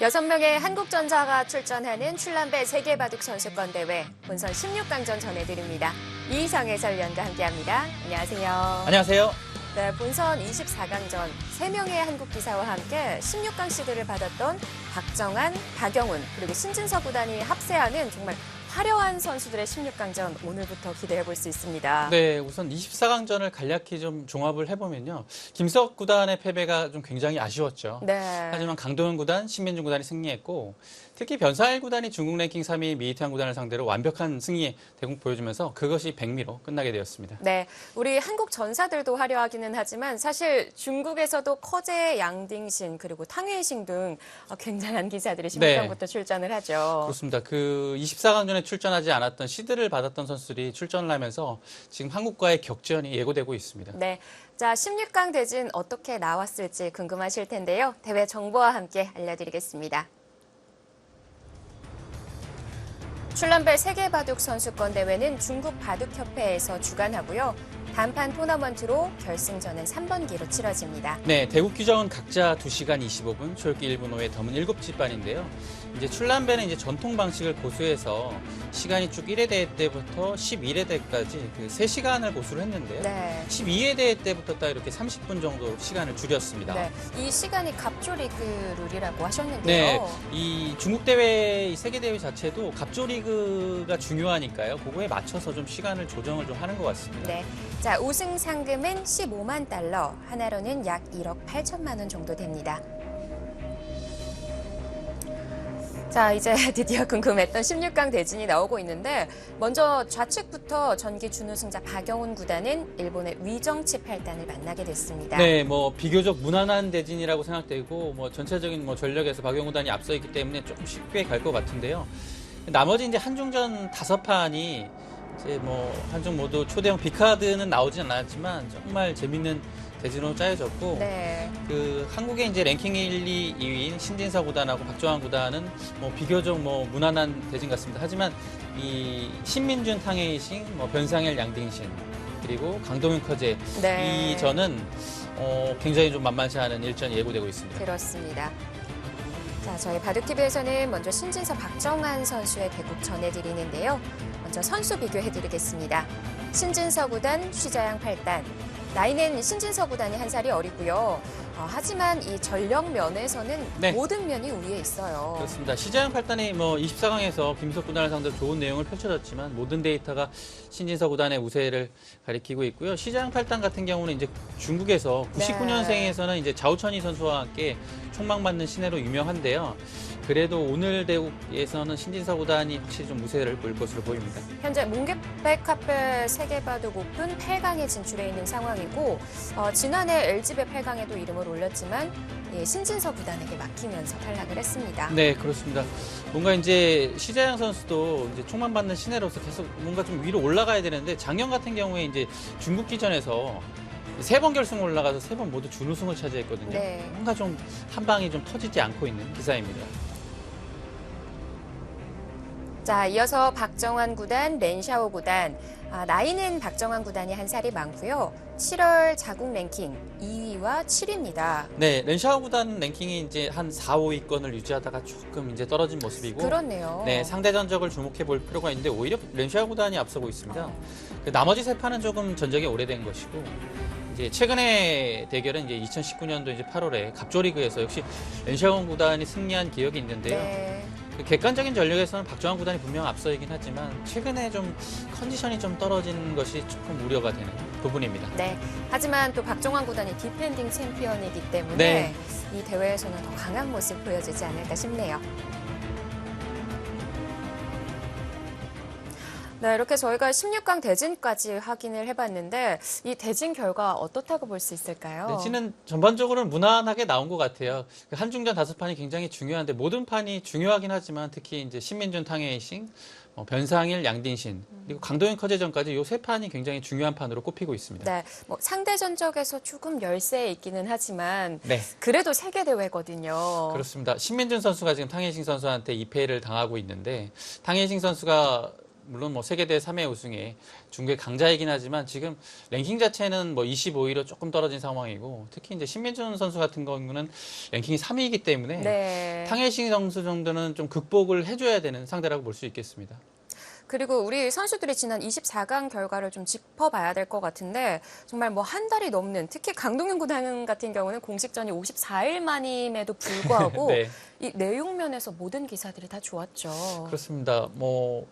6명의 한국전사가 출전하는 출란배 세계바둑 선수권 대회 본선 16강전 전해드립니다. 이희성 해설위원과 함께합니다. 안녕하세요. 안녕하세요. 네, 본선 24강전 3명의 한국 기사와 함께 16강 시드를 받았던 박정한, 박영훈 그리고 신진서 구단이 합세하는 정말 화려한 선수들의 16강전 오늘부터 기대해볼 수 있습니다. 네, 우선 24강전을 간략히 좀 종합을 해보면요. 김석 구단의 패배가 좀 굉장히 아쉬웠죠. 네. 하지만 강동원 구단, 신민준 구단이 승리했고 특히 변상일 구단이 중국 랭킹 3위 미이트한 구단을 상대로 완벽한 승리의 대국 보여주면서 그것이 백미로 끝나게 되었습니다. 네, 우리 한국 전사들도 화려하기는 하지만 사실 중국에서도 커제, 양딩신 그리고 탕웨이싱 등 굉장한 기사들이 16강부터 출전을 하죠. 그렇습니다. 그 24강전에 출전하지 않았던 시드를 받았던 선수들이 출전을 하면서 지금 한국과의 격전이 예고되고 있습니다. 네, 자 16강 대진 어떻게 나왔을지 궁금하실 텐데요. 대회 정보와 함께 알려드리겠습니다. 출란벨 세계바둑 선수권 대회는 중국 바둑협회에서 주관하고요. 단판 토너먼트로 결승전은 3번기로 치러집니다. 네, 대국 규정은 각자 2시간 25분, 초읽기 1분 후에 덤은 7집반인데요. 이제 출란배는 이제 전통 방식을 고수해서 시간이 쭉 1회 대회 때부터 11회 대회까지 그 3시간을 고수를 했는데요. 네. 12회 대회 때부터 딱 이렇게 30분 정도 시간을 줄였습니다. 네, 이 시간이 갑조리그 룰이라고 하셨는데요. 네, 이 중국 대회, 이 세계 대회 자체도 갑조리그가 중요하니까요. 그거에 맞춰서 좀 시간을 조정을 좀 하는 것 같습니다. 네. 자, 우승 상금은 15만 달러, 하나로는 약 1억 8천만 원 정도 됩니다. 자, 이제 드디어 궁금했던 16강 대진이 나오고 있는데 먼저 좌측부터 전기 준우승자 박영훈 구단은 일본의 위정치 8단을 만나게 됐습니다. 네, 뭐 비교적 무난한 대진이라고 생각되고 뭐 전체적인 뭐 전력에서 박영훈 구단이 앞서 있기 때문에 조금 쉽게 갈 것 같은데요. 나머지 이제 한중전 5판이 이제 뭐 한중 모두 초대형 빅카드는 나오진 않았지만 정말 재밌는 대진으로 짜여졌고 네. 그 한국의 이제 랭킹 1, 2, 2위인 신진서 구단하고 박정환 구단은 뭐 비교적 뭐 무난한 대진 같습니다. 하지만 이 신민준 탕웨이싱, 뭐 변상일 양딩신 그리고 강동윤 커제 네. 이 전은 굉장히 좀 만만치 않은 일전이 예고되고 있습니다. 그렇습니다. 자, 저희 바둑TV에서는 먼저 신진서 박정환 선수의 대국 전해드리는데요. 먼저 선수 비교해드리겠습니다. 신진서 구단 쉬자양 8단. 나이는 신진서 구단이 한 살이 어리고요. 하지만 이 전력 면에서는 네. 모든 면이 우위에 있어요. 그렇습니다. 시자양 8단이 뭐 24강에서 김석 구단을 상대로 좋은 내용을 펼쳐졌지만 모든 데이터가 신진서 구단의 우세를 가리키고 있고요. 시자양 8단 같은 경우는 이제 중국에서 99년생에서는 이제 자오천이 선수와 함께 총망받는 신예로 유명한데요. 그래도 오늘 대국에서는 신진서 구단이 확실히 좀 우세를 보일 것으로 보입니다. 현재 몽개백카페 세계바둑 오픈 8강에 진출해 있는 상황이고 지난해 LG배 8강에도 이름을 올렸지만 신진서 구단에게 막히면서 탈락을 했습니다. 네, 그렇습니다. 뭔가 이제 시자양 선수도 이제 총망받는 신예로서 계속 뭔가 좀 위로 올라가야 되는데 작년 같은 경우에 이제 중국 기전에서 3번 결승 올라가서 3번 모두 준우승을 차지했거든요. 네. 뭔가 좀 한 방이 좀 터지지 않고 있는 기사입니다. 자, 이어서 박정환 구단, 렌샤오 구단. 나이는 박정환 구단이 한 살이 많고요. 7월 자국 랭킹 2위와 7위입니다. 네, 렌샤오 구단 랭킹이 이제 한 4, 5위권을 유지하다가 조금 이제 떨어진 모습이고. 그렇네요. 네, 상대 전적을 주목해 볼 필요가 있는데 오히려 렌샤오 구단이 앞서고 있습니다. 그 나머지 3판은 조금 전적이 오래된 것이고. 이제 최근에 대결은 이제 2019년도 이제 8월에 갑조리그에서 역시 렌샤오 구단이 승리한 기억이 있는데요. 네. 그 객관적인 전력에서는 박정환 구단이 분명 앞서이긴 하지만 최근에 좀 컨디션이 좀 떨어진 것이 조금 우려가 되는 부분입니다. 네. 하지만 또 박정환 구단이 디펜딩 챔피언이기 때문에 네. 이 대회에서는 더 강한 모습 보여주지 않을까 싶네요. 네, 이렇게 저희가 16강 대진까지 확인을 해봤는데 이 대진 결과 어떻다고 볼 수 있을까요? 대진은 전반적으로는 무난하게 나온 것 같아요. 한중전 5판이 굉장히 중요한데 모든 판이 중요하긴 하지만 특히 이제 신민준 탕웨이싱, 변상일 양딩신 그리고 강동윤 커제전까지 이 3판이 굉장히 중요한 판으로 꼽히고 있습니다. 네, 뭐 상대 전적에서 조금 열세에 있기는 하지만 네. 그래도 세계 대회거든요. 그렇습니다. 신민준 선수가 지금 탕웨이싱 선수한테 2패를 당하고 있는데 탕웨이싱 선수가 물론 뭐 세계대회 3회 우승에 중국의 강자이긴 하지만 지금 랭킹 자체는 뭐 25위로 조금 떨어진 상황이고 특히 이제 신민준 선수 같은 경우는 랭킹이 3위이기 때문에 네. 탕혜싱 선수 정도는 좀 극복을 해줘야 되는 상대라고 볼 수 있겠습니다. 그리고 우리 선수들이 지난 24강 결과를 좀 짚어봐야 될 것 같은데 정말 뭐 한 달이 넘는 특히 강동윤 구단 같은 경우는 공식전이 54일 만임에도 불구하고 네. 이 내용 면에서 모든 기사들이 다 좋았죠. 그렇습니다. 뭐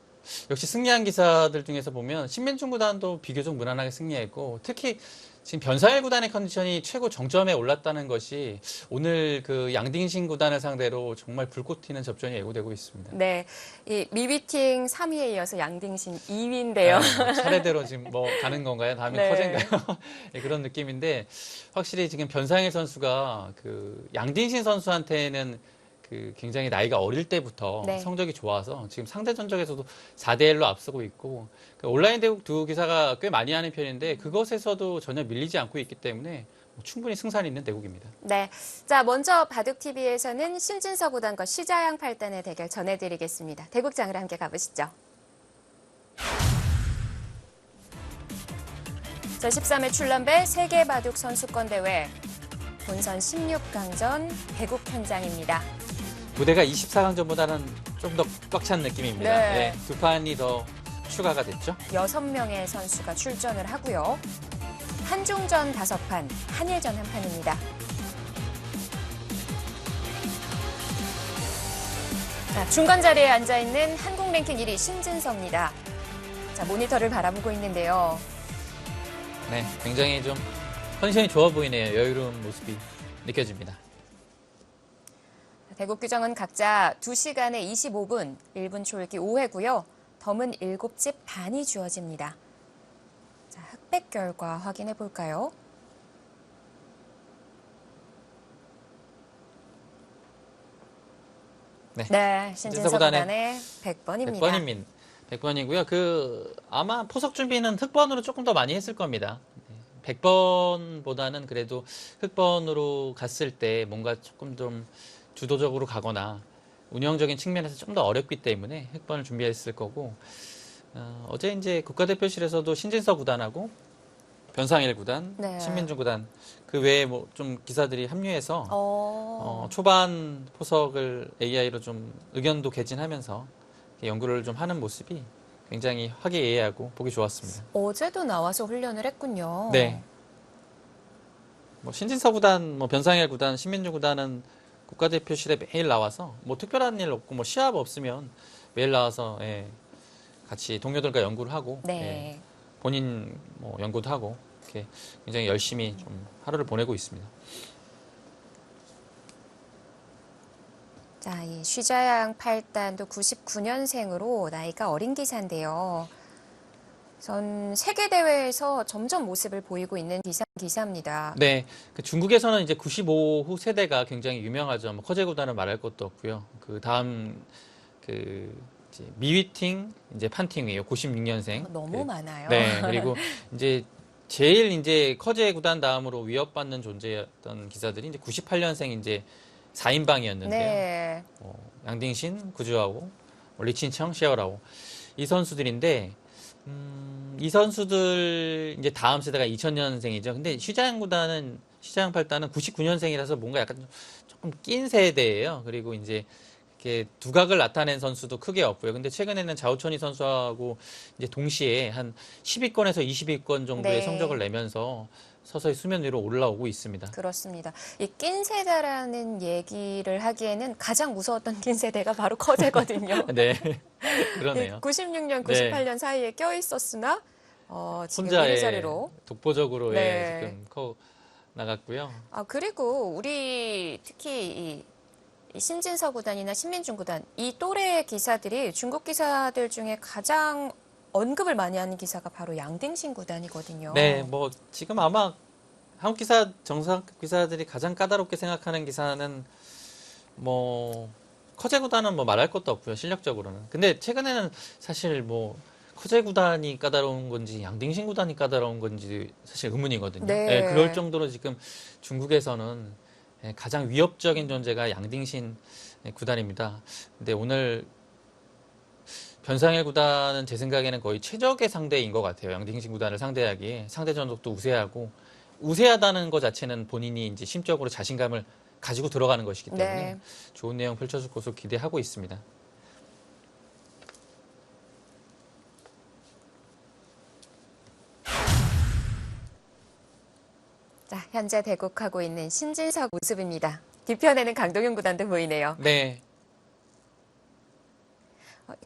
역시 승리한 기사들 중에서 보면 신민중 구단도 비교적 무난하게 승리했고 특히 지금 변사일 구단의 컨디션이 최고 정점에 올랐다는 것이 오늘 그 양딩신 구단을 상대로 정말 불꽃 튀는 접전이 예고되고 있습니다. 네, 이 미위팅 3위에 이어서 양딩신 2위인데요. 차례대로 지금 뭐 가는 건가요? 다음에 네. 커제인가요? 네, 그런 느낌인데 확실히 지금 변상일 선수가 그 양딩신 선수한테는 그 굉장히 나이가 어릴 때부터 네. 성적이 좋아서 지금 상대 전적에서도 4대 1로 앞서고 있고 그 온라인 대국 두 기사가 꽤 많이 하는 편인데 그것에서도 전혀 밀리지 않고 있기 때문에 충분히 승산이 있는 대국입니다. 네, 자 먼저 바둑TV에서는 신진서 구단과 시자양 8단의 대결 전해드리겠습니다. 대국장으로 함께 가보시죠. 제13회 출런배 세계바둑 선수권 대회 본선 16강전 대국 현장입니다. 무대가 24강전보다는 좀 더 꽉 찬 느낌입니다. 네. 네, 두 판이 더 추가가 됐죠. 6명의 선수가 출전을 하고요. 한중전 5판, 한일전 1판입니다. 자, 중간 자리에 앉아있는 한국 랭킹 1위 신진서입니다. 자, 모니터를 바라보고 있는데요. 네, 굉장히 좀 컨디션이 좋아 보이네요. 여유로운 모습이 느껴집니다. 대국 규정은 각자 2시간에 25분, 1분 초읽기 5회고요. 덤은 7집 반이 주어집니다. 자, 흑백 결과 확인해 볼까요? 네, 신진서 구단의 100번입니다. 100번이고요. 그 아마 포석 준비는 흑번으로 조금 더 많이 했을 겁니다. 100번보다는 그래도 흑번으로 갔을 때 뭔가 조금 좀 주도적으로 가거나 운영적인 측면에서 좀 더 어렵기 때문에 흑번을 준비했을 거고 어제 이제 국가대표실에서도 신진서 구단하고 변상일 구단, 네. 신민중 구단 그 외에 뭐 좀 기사들이 합류해서 어... 초반 포석을 AI로 좀 의견도 개진하면서 연구를 좀 하는 모습이 굉장히 화기애애하고 보기 좋았습니다. 어제도 나와서 훈련을 했군요. 네. 뭐 신진서 구단, 뭐 변상일 구단, 신민중 구단은 국가대표실에 매일 나와서 뭐 특별한 일 없고 뭐 시합 없으면 매일 나와서 예, 같이 동료들과 연구를 하고 네. 예, 본인 뭐 연구도 하고 이렇게 굉장히 열심히 좀 하루를 보내고 있습니다. 자, 이 쉬자양 8단도 99년생으로 나이가 어린 기사인데요. 전 세계대회에서 점점 모습을 보이고 있는 기사입니다. 네, 그 중국에서는 이제 95후 세대가 굉장히 유명하죠. 뭐 커제 구단은 말할 것도 없고요. 그 다음 그 이제 미위팅, 이제 판팅이에요. 96년생. 너무 많아요. 네, 그리고 이제 제일 이제 커제 구단 다음으로 위협받는 존재였던 기사들이 이제 98년생 이제 4인방이었는데요. 네. 양딩신, 구주하고 리친청, 시아오라오 이 선수들인데 이 선수들 이제 다음 세대가 2000년생이죠. 근데 시장 구단은 시장 8단은 99년생이라서 뭔가 약간 조금 낀 세대예요. 그리고 이제 이렇게 두각을 나타낸 선수도 크게 없고요. 근데 최근에는 자오천이 선수하고 이제 동시에 한 10위권에서 20위권 정도의 네. 성적을 내면서 서서히 수면 위로 올라오고 있습니다. 그렇습니다. 이 낀 세대라는 얘기를 하기에는 가장 무서웠던 낀 세대가 바로 커제거든요. 네, 그러네요. 96년, 네. 98년 사이에 껴 있었으나 지금 혼자의 1자리로. 독보적으로 네. 지금 커 나갔고요. 그리고 우리 특히 이 신진서 구단이나 신민중 구단 이 또래 기사들이 중국 기사들 중에 가장 언급을 많이 하는 기사가 바로 양딩신 구단이거든요. 네, 뭐 지금 아마 한국 기사 정상급 기사들이 가장 까다롭게 생각하는 기사는 뭐 커제 구단은 뭐 말할 것도 없고요. 실력적으로는. 근데 최근에는 사실 뭐 커제 구단이 까다로운 건지 양딩신 구단이 까다로운 건지 사실 의문이거든요. 네. 네, 그럴 정도로 지금 중국에서는 가장 위협적인 존재가 양딩신 구단입니다. 근데 오늘 변상일 구단은 제 생각에는 거의 최적의 상대인 것 같아요. 양딩신 구단을 상대하기에 상대 전적도 우세하고 우세하다는 것 자체는 본인이 이제 심적으로 자신감을 가지고 들어가는 것이기 때문에 네. 좋은 내용 펼쳐줄 것으로 기대하고 있습니다. 자, 현재 대국하고 있는 신진석 모습입니다. 뒤편에는 강동윤 구단도 보이네요. 네,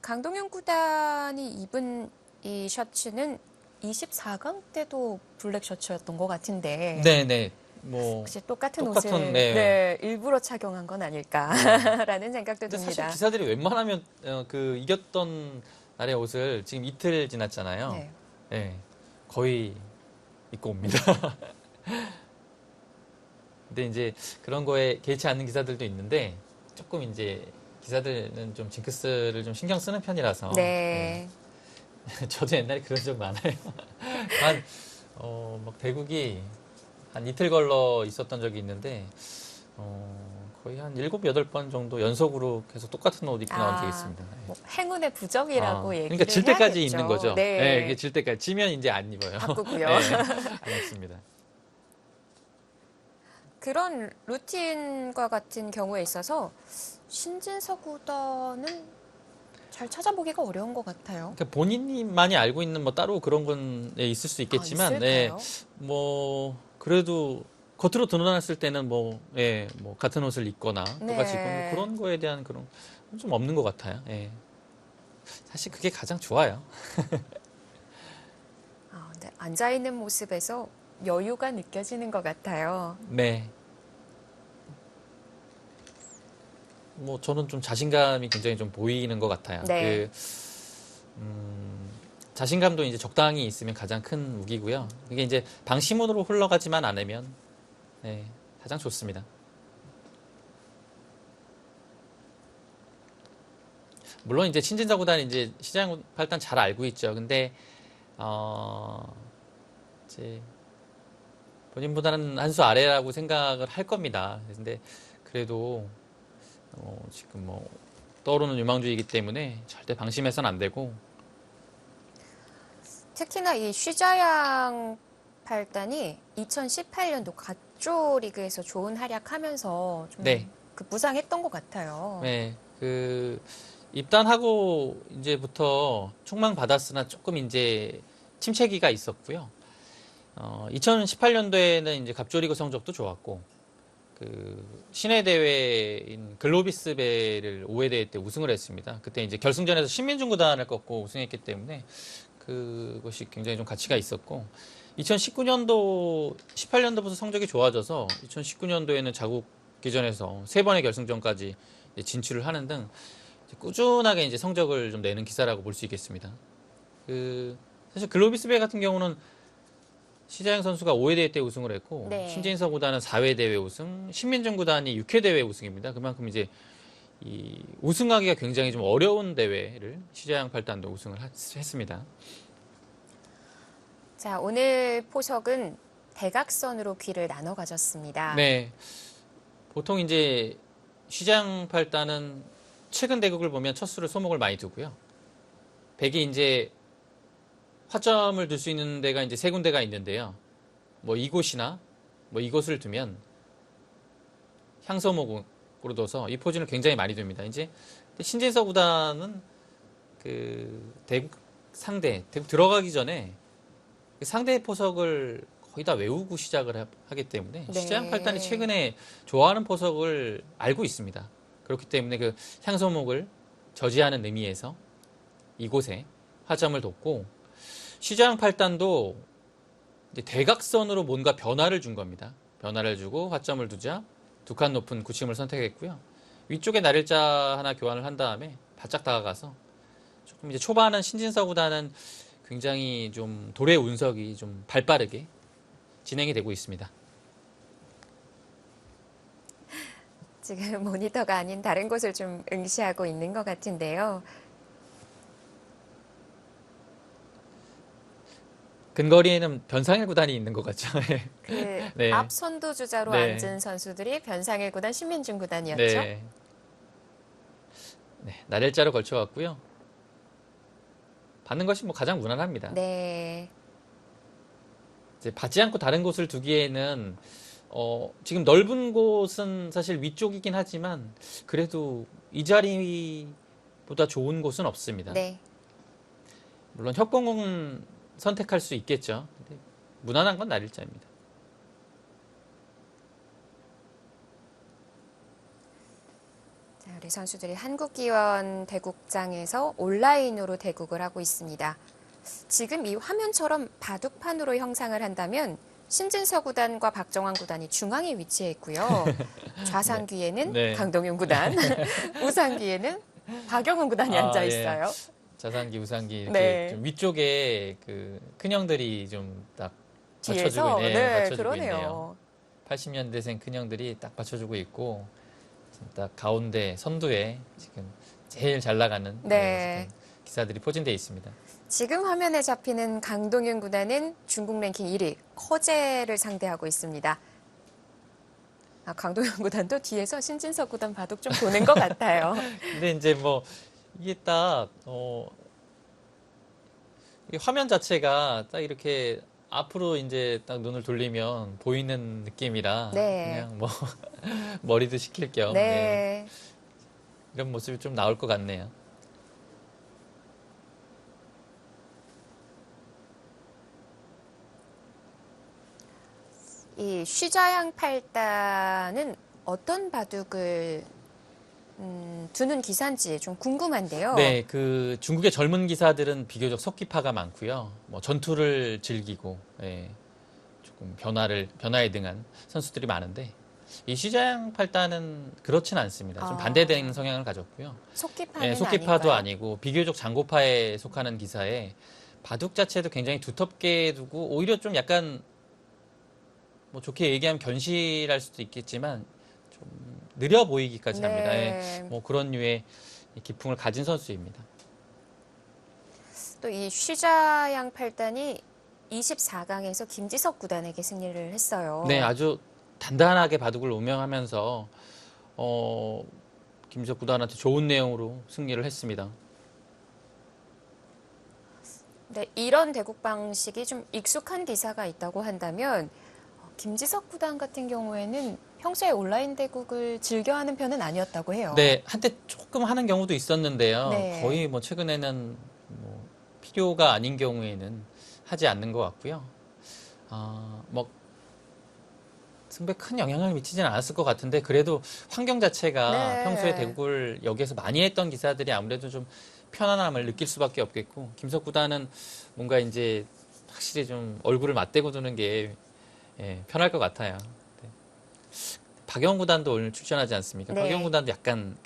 강동윤 구단이 입은 이 셔츠는 24강 때도 블랙 셔츠였던 것 같은데 네, 네. 뭐 혹시 똑같은 똑같은, 옷을 네. 일부러 착용한 건 아닐까라는 생각도 근데 사실 듭니다. 기사들이 웬만하면 그 이겼던 날의 옷을 지금 이틀 지났잖아요. 네. 네, 거의 입고 옵니다. 근데 이제 그런 거에 개의치 않는 기사들도 있는데 조금 이제 기사들은 좀 징크스를 좀 신경 쓰는 편이라서 네. 저도 옛날에 그런 적 많아요. 한 막 대국이 한 이틀 걸러 있었던 적이 있는데 거의 한 7, 8번 정도 연속으로 계속 똑같은 옷 입고 나온 적이 있습니다. 네. 뭐 행운의 부적이라고 얘기를 그러니까 질 때까지 해야겠죠. 입는 거죠. 네. 이게 질 때까지. 지면 이제 안 입어요. 바꾸고요. 네, 안 입습니다. 그런 루틴과 같은 경우에 있어서 신진서 구단은 잘 찾아보기가 어려운 것 같아요. 그러니까 본인만이 알고 있는 뭐 따로 그런 건 있을 수 있겠지만, 네, 있을까요? 뭐 그래도 겉으로 드러났을 때는 뭐, 뭐 같은 옷을 입거나 똑같이 입거나 네. 뭐 그런 거에 대한 그런 건좀 없는 것 같아요. 예. 사실 그게 가장 좋아요. 네. 앉아있는 모습에서 여유가 느껴지는 것 같아요. 네. 뭐 저는 좀 자신감이 굉장히 좀 보이는 것 같아요. 네. 자신감도 이제 적당히 있으면 가장 큰 무기고요. 이게 이제 방심으로 흘러가지만 않으면 네, 가장 좋습니다. 물론 이제 신진서 구단이 이제 시장 발단 잘 알고 있죠. 근데 이제 본인보다는 한 수 아래라고 생각을 할 겁니다. 근데 그래도 지금 뭐 떠오르는 유망주이기 때문에 절대 방심해서는 안 되고. 특히나 이 쉬자양 팔단이 2018년도 가쪼 리그에서 좋은 활약하면서 좀 네. 급부상했던 것 같아요. 네, 그 입단하고 이제부터 총망 받았으나 조금 이제 침체기가 있었고요. 2018년도에는 이제 갑조리그 성적도 좋았고, 그 시내 대회인 글로비스베를 5회 대회 때 우승을 했습니다. 그때 이제 결승전에서 신민중 구단을 꺾고 우승했기 때문에 그것이 굉장히 좀 가치가 있었고, 2019년도, 18년도부터 성적이 좋아져서 2019년도에는 자국 기전에서 3번의 결승전까지 진출을 하는 등 꾸준하게 이제 성적을 좀 내는 기사라고 볼 수 있겠습니다. 사실 글로비스베 같은 경우는 시자영 선수가 5회 대회 때 우승을 했고, 네. 신진서 구단은 4회 대회 우승, 신민중 구단이 6회 대회 우승입니다. 그만큼 이제 이 우승하기가 굉장히 좀 어려운 대회를 시자영 팔단도 우승을 했습니다. 자, 오늘 포석은 대각선으로 귀를 나눠 가졌습니다. 네. 보통 이제 시장 팔단은 최근 대국을 보면 첫 수를 소목을 많이 두고요. 백이 이제 화점을 둘 수 있는 데가 이제 3군데가 있는데요. 뭐 이곳이나 뭐 이곳을 두면 향소목으로 둬서 이 포진을 굉장히 많이 둡니다. 이제 신진서 구단은 그 대국 상대, 대국 들어가기 전에 상대의 포석을 거의 다 외우고 시작을 하기 때문에 네. 시장 팔단이 최근에 좋아하는 포석을 알고 있습니다. 그렇기 때문에 그 향소목을 저지하는 의미에서 이곳에 화점을 뒀고, 시장 팔단도 이제 대각선으로 뭔가 변화를 준 겁니다. 변화를 주고 화점을 두자 두 칸 높은 구침을 선택했고요. 위쪽에 날일자 하나 교환을 한 다음에 바짝 다가가서 조금 이제 초반은 신진서 구단은 굉장히 좀 돌의 운석이 좀 발빠르게 진행이 되고 있습니다. 지금 모니터가 아닌 다른 곳을 좀 응시하고 있는 것 같은데요. 근거리에는 변상일 구단이 있는 것 같죠. 그 네. 앞 선두 주자로 네. 앉은 선수들이 변상일 구단, 신민중 구단이었죠. 네. 네, 날일자로 걸쳐왔고요. 받는 것이 뭐 가장 무난합니다. 네. 이제 받지 않고 다른 곳을 두기에는 지금 넓은 곳은 사실 위쪽이긴 하지만 그래도 이 자리보다 좋은 곳은 없습니다. 네. 물론 협공은 선택할 수 있겠죠. 근데 무난한 건 날일자입니다. 자, 우리 선수들이 한국기원 대국장에서 온라인으로 대국을 하고 있습니다. 지금 이 화면처럼 바둑판으로 형상을 한다면 신진서 구단과 박정환 구단이 중앙에 위치해 있고요. 좌상귀에는 네. 강동윤 구단, 우상귀에는 박영훈 구단이 앉아 예. 있어요. 자상기, 우상기 이렇게 네. 좀 위쪽에 그 큰형들이 좀 딱 뒤에서 받쳐주고, 네, 받쳐주고 있네요. 그러네요. 80년대생 큰형들이 딱 받쳐주고 있고 딱 가운데 선두에 지금 제일 잘 나가는 네. 지금 기사들이 포진되어 있습니다. 지금 화면에 잡히는 강동윤 구단은 중국 랭킹 1위 커제를 상대하고 있습니다. 아, 강동윤 구단도 뒤에서 신진석 구단 바둑 좀 보는 것 같아요. 근데 이제 뭐 이게 딱 이 화면 자체가 딱 이렇게 앞으로 이제 딱 눈을 돌리면 보이는 느낌이라 네. 그냥 뭐 머리도 식힐 겸 네. 이런 모습이 좀 나올 것 같네요. 이 쉬자양 8단은 어떤 바둑을 두는 기사인지 좀 궁금한데요. 네, 그 중국의 젊은 기사들은 비교적 속기파가 많고요. 뭐 전투를 즐기고 조금 변화에 등한 선수들이 많은데 이 시장 팔단은 그렇진 않습니다. 좀 반대되는 성향을 가졌고요. 속기파는 속기파도 아닌가요? 아니고 비교적 장고파에 속하는 기사에 바둑 자체도 굉장히 두텁게 두고 오히려 좀 약간 뭐 좋게 얘기하면 견실할 수도 있겠지만 좀 느려 보이기까지 합니다. 네. 뭐 그런 류의 기풍을 가진 선수입니다. 또 이 쉬자양 8단이 24강에서 김지석 구단에게 승리를 했어요. 네, 아주 단단하게 바둑을 운영하면서 김지석 구단한테 좋은 내용으로 승리를 했습니다. 네, 이런 대국 방식이 좀 익숙한 기사가 있다고 한다면 김지석 구단 같은 경우에는 평소에 온라인 대국을 즐겨하는 편은 아니었다고 해요. 네, 한때 조금 하는 경우도 있었는데요. 네. 거의 뭐 최근에는 뭐 필요가 아닌 경우에는 하지 않는 것 같고요. 뭐 승부에 큰 영향을 미치지는 않았을 것 같은데 그래도 환경 자체가 네. 평소에 대국을 여기에서 많이 했던 기사들이 아무래도 좀 편안함을 느낄 수밖에 없겠고 김석 구단은 뭔가 이제 확실히 좀 얼굴을 맞대고 두는 게 편할 것 같아요. 네. 박영훈 구단도 오늘 출전하지 않습니까? 네. 박영훈 구단도 약간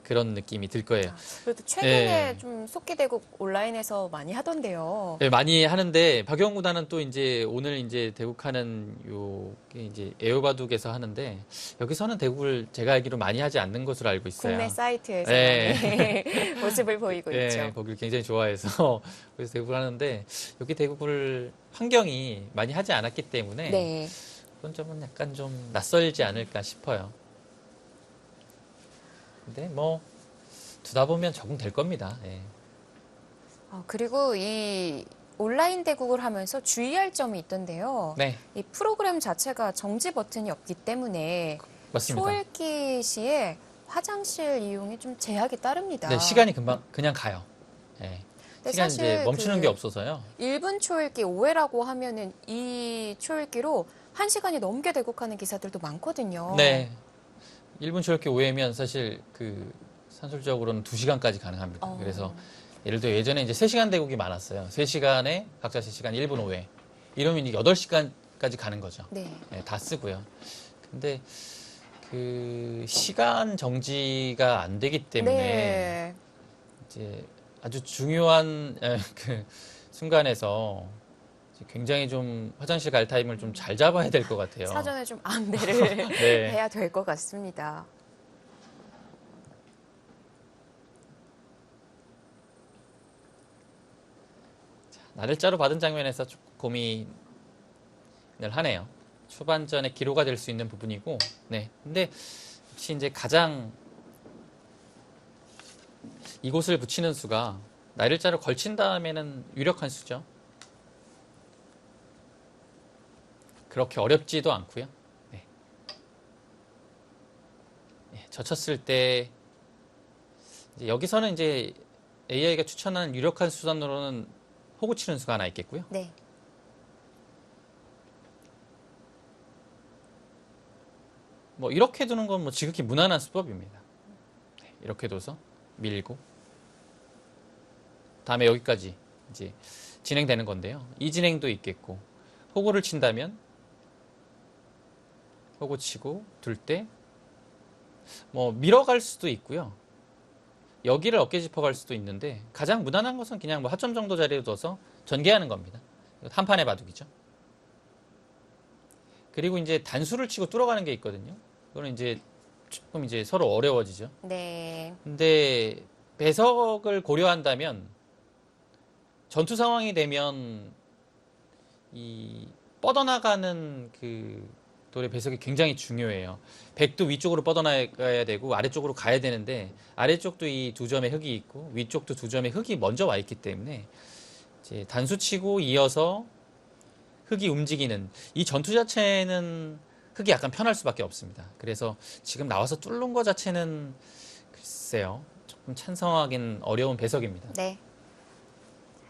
그런 느낌이 들 거예요. 그래도 최근에 네. 좀 속기 대국 온라인에서 많이 하던데요. 네, 많이 하는데 박영훈 구단은 또 이제 오늘 이제 대국하는 요게 이제 에어바둑에서 하는데 여기서는 대국을 제가 알기로 많이 하지 않는 것으로 알고 있어요. 국내 사이트에서 네. 많이 모습을 보이고 네, 있죠. 거기를 굉장히 좋아해서 그래서 대국을 하는데 여기 대국을 환경이 많이 하지 않았기 때문에 네. 그런 점은 약간 좀 낯설지 않을까 싶어요. 근데 뭐 두다 보면 적응될 겁니다. 예. 그리고 이 온라인 대국을 하면서 주의할 점이 있던데요. 네, 이 프로그램 자체가 정지 버튼이 없기 때문에 맞습니다. 초읽기 시에 화장실 이용에 좀 제약이 따릅니다. 네, 시간이 금방 그냥 가요. 예. 근데 시간 사실 이제 멈추는 게 없어서요. 1분 초읽기 5회라고 하면은 이 초읽기로 1시간이 넘게 대국하는 기사들도 많거든요. 네. 1분 초읽기 5회면 사실 그 산술적으로는 2시간까지 가능합니다. 그래서 예를 들어 예전에 이제 3시간 대국이 많았어요. 3시간에 각자 3시간 1분 5회. 이러면 이제 8시간까지 가는 거죠. 네. 네, 다 쓰고요. 근데 그 시간 정지가 안 되기 때문에 네. 이제 아주 중요한 그 순간에서 굉장히 좀 화장실 갈 타임을 좀 잘 잡아야 될 것 같아요. 사전에 좀 안내를 네. 해야 될 것 같습니다. 나를자로 받은 장면에서 조금 고민을 하네요. 초반전에 기로가 될 수 있는 부분이고, 네. 근데 역시 이제 가장 이곳을 붙이는 수가 날일자를 걸친 다음에는 유력한 수죠. 그렇게 어렵지도 않고요. 네. 네, 젖혔을 때 이제 여기서는 이제 AI가 추천한 유력한 수단으로는 호구 치는 수가 하나 있겠고요. 네. 뭐 이렇게 두는 건 뭐 지극히 무난한 수법입니다. 네, 이렇게 둬서 밀고 다음에 여기까지 이제 진행되는 건데요. 이 진행도 있겠고 호구를 친다면 호구 치고 둘 때 뭐 밀어갈 수도 있고요. 여기를 어깨 짚어갈 수도 있는데 가장 무난한 것은 그냥 뭐 하점 정도 자리에 둬서 전개하는 겁니다. 한 판의 바둑이죠. 그리고 이제 단수를 치고 뚫어가는 게 있거든요. 그거는 이제 조금 이제 서로 어려워지죠. 네. 근데 배석을 고려한다면 전투 상황이 되면 이 뻗어나가는 그 돌의 배석이 굉장히 중요해요. 백도 위쪽으로 뻗어나가야 되고 아래쪽으로 가야 되는데 아래쪽도 이 두 점의 흙이 있고 위쪽도 두 점의 흙이 먼저 와 있기 때문에 이제 단수 치고 이어서 흙이 움직이는 이 전투 자체는 흙이 약간 편할 수밖에 없습니다. 그래서 지금 나와서 뚫는 것 자체는 글쎄요. 조금 찬성하긴 어려운 배석입니다. 네.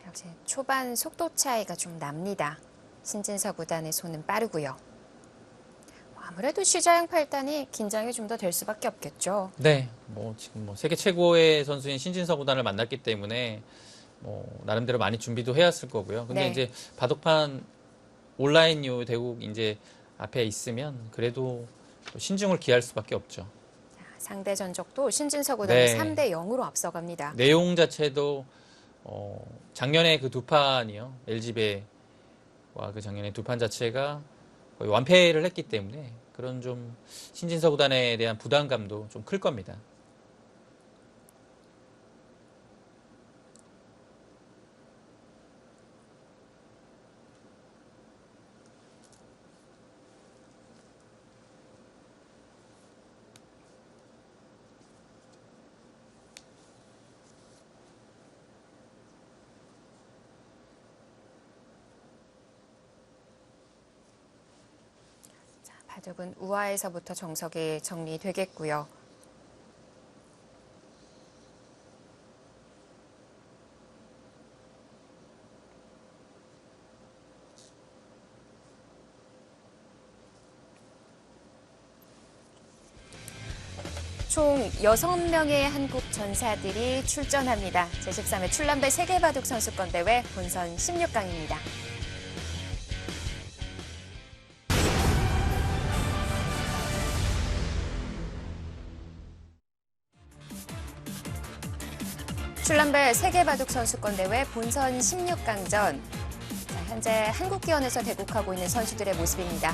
역시 초반 속도 차이가 좀 납니다. 신진서 구단의 손은 빠르고요. 아무래도 시자양 8단이 긴장이 좀 더 될 수밖에 없겠죠. 네, 뭐 지금 뭐 세계 최고의 선수인 신진서 구단을 만났기 때문에 뭐 나름대로 많이 준비도 해왔을 거고요. 근데 네. 이제 바둑판 온라인요 대국 이제 앞에 있으면 그래도 신중을 기할 수밖에 없죠. 상대 전적도 신진서 구단이 네. 3대 0으로 앞서갑니다. 내용 자체도 작년에 그 두 판이요. LG배와 그 작년에 두 판 자체가 거의 완패를 했기 때문에 그런 좀 신진서 구단에 대한 부담감도 좀 클 겁니다. 바둑은 우하에서부터 정석이 정리되겠고요. 총 6명의 한국 전사들이 출전합니다. 제13회 출란배 세계바둑 선수권 대회 본선 16강입니다. 출란배 세계바둑 선수권 대회 본선 16강전. 현재 한국기원에서 대국하고 있는 선수들의 모습입니다.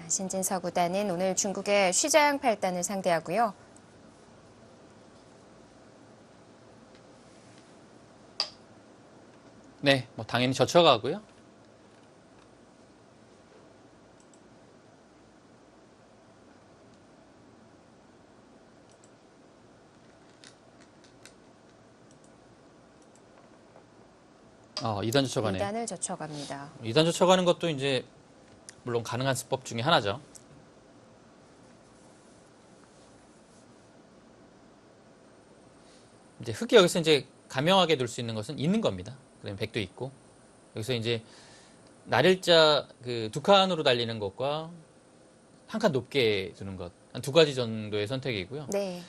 신진서 구단은 오늘 중국의 쉬자양 8단을 상대하고요. 네, 뭐 당연히 젖혀가고요. 아, 2단 젖혀가네요. 2단을 젖혀갑니다. 2단 젖혀가는 것도 이제 물론 가능한 수법 중에 하나죠. 이제 흙이 여기서 이제 가명하게 둘 수 있는 것은 있는 겁니다. 그다음에 백도 있고 여기서 이제 날일자 그 두 칸으로 달리는 것과 한 칸 높게 두는 것 한 두 가지 정도의 선택이고요. 네.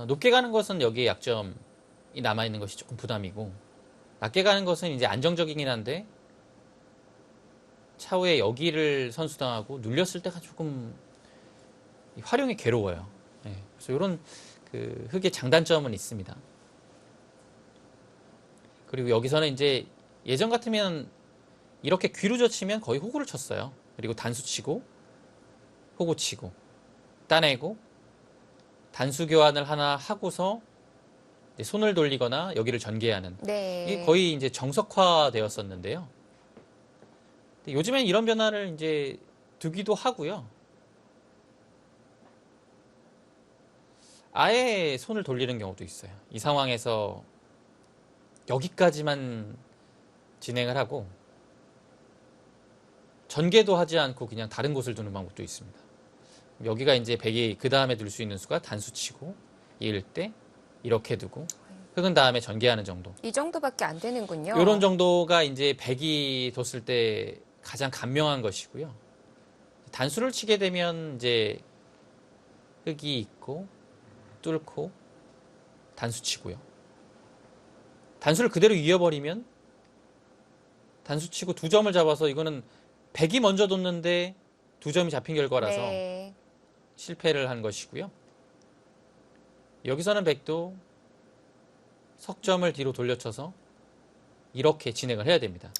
높게 가는 것은 여기에 약점이 남아 있는 것이 조금 부담이고 낮게 가는 것은 이제 안정적이긴 한데 차후에 여기를 선수당하고 눌렸을 때가 조금 활용이 괴로워요. 네, 그래서 이런 그 흙의 장단점은 있습니다. 그리고 여기서는 이제 예전 같으면 이렇게 귀로 젖히면 거의 호구를 쳤어요. 그리고 단수 치고 호구 치고 따내고 단수 교환을 하나 하고서 이제 손을 돌리거나 여기를 전개하는 네. 이게 거의 이제 정석화되었었는데요. 요즘엔 이런 변화를 이제 두기도 하고요. 아예 손을 돌리는 경우도 있어요. 이 상황에서 여기까지만 진행을 하고 전개도 하지 않고 그냥 다른 곳을 두는 방법도 있습니다. 여기가 이제 백이 그 다음에 둘 수 있는 수가 단수치고 이을 때 이렇게 두고 흑은 다음에 전개하는 정도. 이 정도밖에 안 되는군요. 이런 정도가 이제 백이 뒀을 때 가장 간명한 것이고요. 단수를 치게 되면 이제 흑이 있고 뚫고 단수 치고요. 단수를 그대로 이어버리면 단수 치고 두 점을 잡아서 이거는 백이 먼저 뒀는데 두 점이 잡힌 결과라서 네. 실패를 한 것이고요. 여기서는 백도 석점을 뒤로 돌려쳐서 이렇게 진행을 해야 됩니다.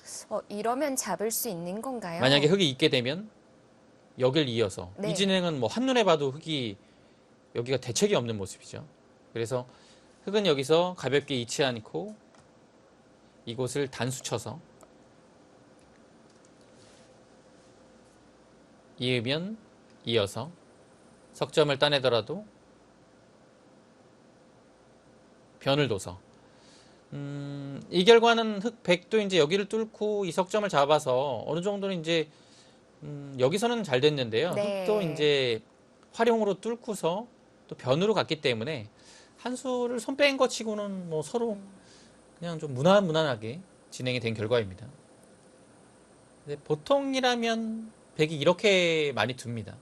이러면 잡을 수 있는 건가요? 만약에 흑이 있게 되면 여길 이어서 네. 이 진행은 뭐 한눈에 봐도 흑이 여기가 대책이 없는 모습이죠. 그래서 흑은 여기서 가볍게 잃지 않고 이곳을 단수 쳐서 이으면 이어서 석점을 따내더라도 변을 둬서 이 결과는 흑 백도 이제 여기를 뚫고 이 석점을 잡아서 어느 정도는 이제 여기서는 잘 됐는데요. 네. 흑도 이제 활용으로 뚫고서 또 변으로 갔기 때문에 한 수를 손 뺀 것 치고는 뭐 서로 그냥 좀 무난하게 진행이 된 결과입니다. 근데 보통이라면 백이 이렇게 많이 둡니다.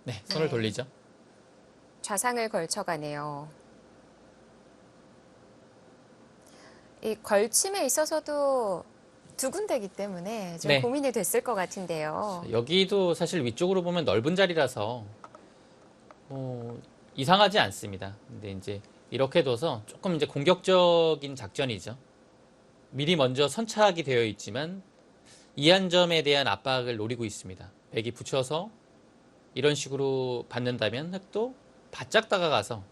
네, 손을 네. 돌리죠. 좌상을 걸쳐가네요. 이 걸침에 있어서도 두 군데이기 때문에 좀 네. 고민이 됐을 것 같은데요. 여기도 사실 위쪽으로 보면 넓은 자리라서 이상하지 않습니다. 근데 이제 이렇게 둬서 조금 이제 공격적인 작전이죠. 미리 먼저 선착이 되어 있지만 이 한 점에 대한 압박을 노리고 있습니다. 백이 붙여서 이런 식으로 받는다면 흑도 바짝 다가가서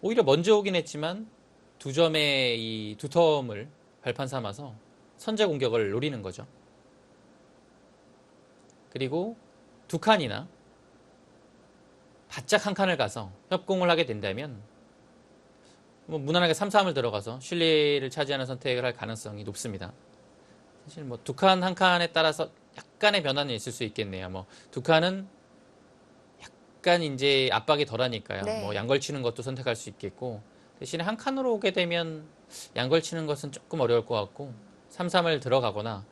오히려 먼저 오긴 했지만 두 점의 이 두텀을 발판 삼아서 선제 공격을 노리는 거죠. 그리고 두 칸이나 바짝 한 칸을 가서 협공을 하게 된다면 뭐 무난하게 3-3을 들어가서 실리를 차지하는 선택을 할 가능성이 높습니다. 사실 뭐 두 칸 한 칸에 따라서 약간의 변화는 있을 수 있겠네요. 뭐 두 칸은 약간 이제 압박이 덜하니까요. 네. 뭐 양걸 치는 것도 선택할 수 있겠고 대신에 한 칸으로 오게 되면 양걸 치는 것은 조금 어려울 것 같고 3-3을 들어가거나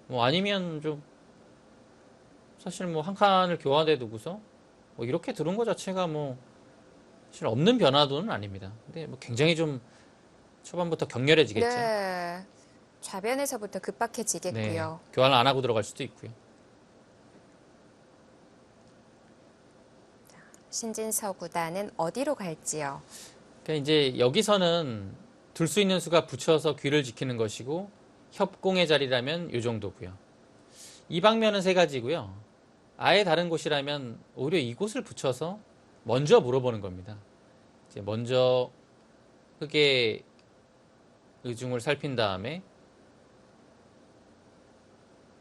뭐 아니면 좀 사실 뭐 한 칸을 교환해 두고서 뭐 이렇게 들은 것 자체가 뭐 사실 없는 변화도는 아닙니다. 근데 뭐 굉장히 좀 초반부터 격렬해지겠죠. 네. 좌변에서부터 네, 급박해지겠고요. 교환을 안 하고 들어갈 수도 있고요. 신진서 구단은 어디로 갈지요? 그러니까 이제 여기서는 둘 수 있는 수가 붙여서 귀를 지키는 것이고 협공의 자리라면 이 정도고요. 이 방면은 세 가지고요. 아예 다른 곳이라면 오히려 이곳을 붙여서 먼저 물어보는 겁니다. 이제 먼저 흑의 의중을 살핀 다음에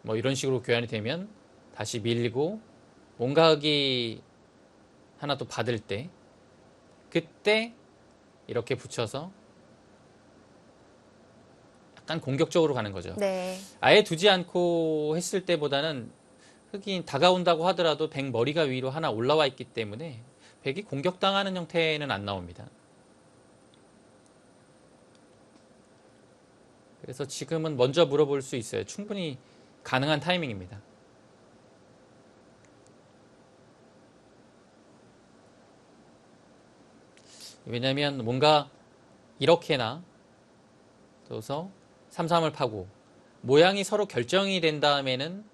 뭐 이런 식으로 교환이 되면 다시 밀고 뭔가 흑이 하나 또 받을 때 그때 이렇게 붙여서 약간 공격적으로 가는 거죠. 네. 아예 두지 않고 했을 때보다는 흑이 다가온다고 하더라도 백 머리가 위로 하나 올라와 있기 때문에 백이 공격당하는 형태는 안 나옵니다. 그래서 지금은 먼저 물어볼 수 있어요. 충분히 가능한 타이밍입니다. 왜냐하면 뭔가 이렇게나 둬서 3-3을 파고 모양이 서로 결정이 된 다음에는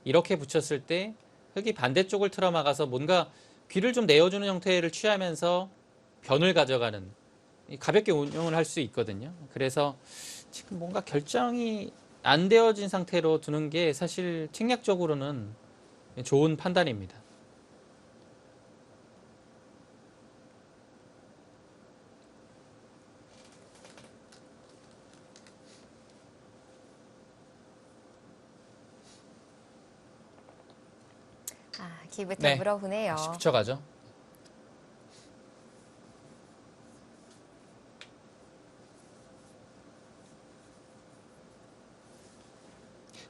이렇게 붙였을 때 흑이 반대쪽을 틀어막아서 뭔가 귀를 좀 내어주는 형태를 취하면서 변을 가져가는 가볍게 운용을 할 수 있거든요. 그래서 지금 뭔가 결정이 안 되어진 상태로 두는 게 사실 책략적으로는 좋은 판단입니다. 기부터 네. 물어보네요. 다시 붙여가죠.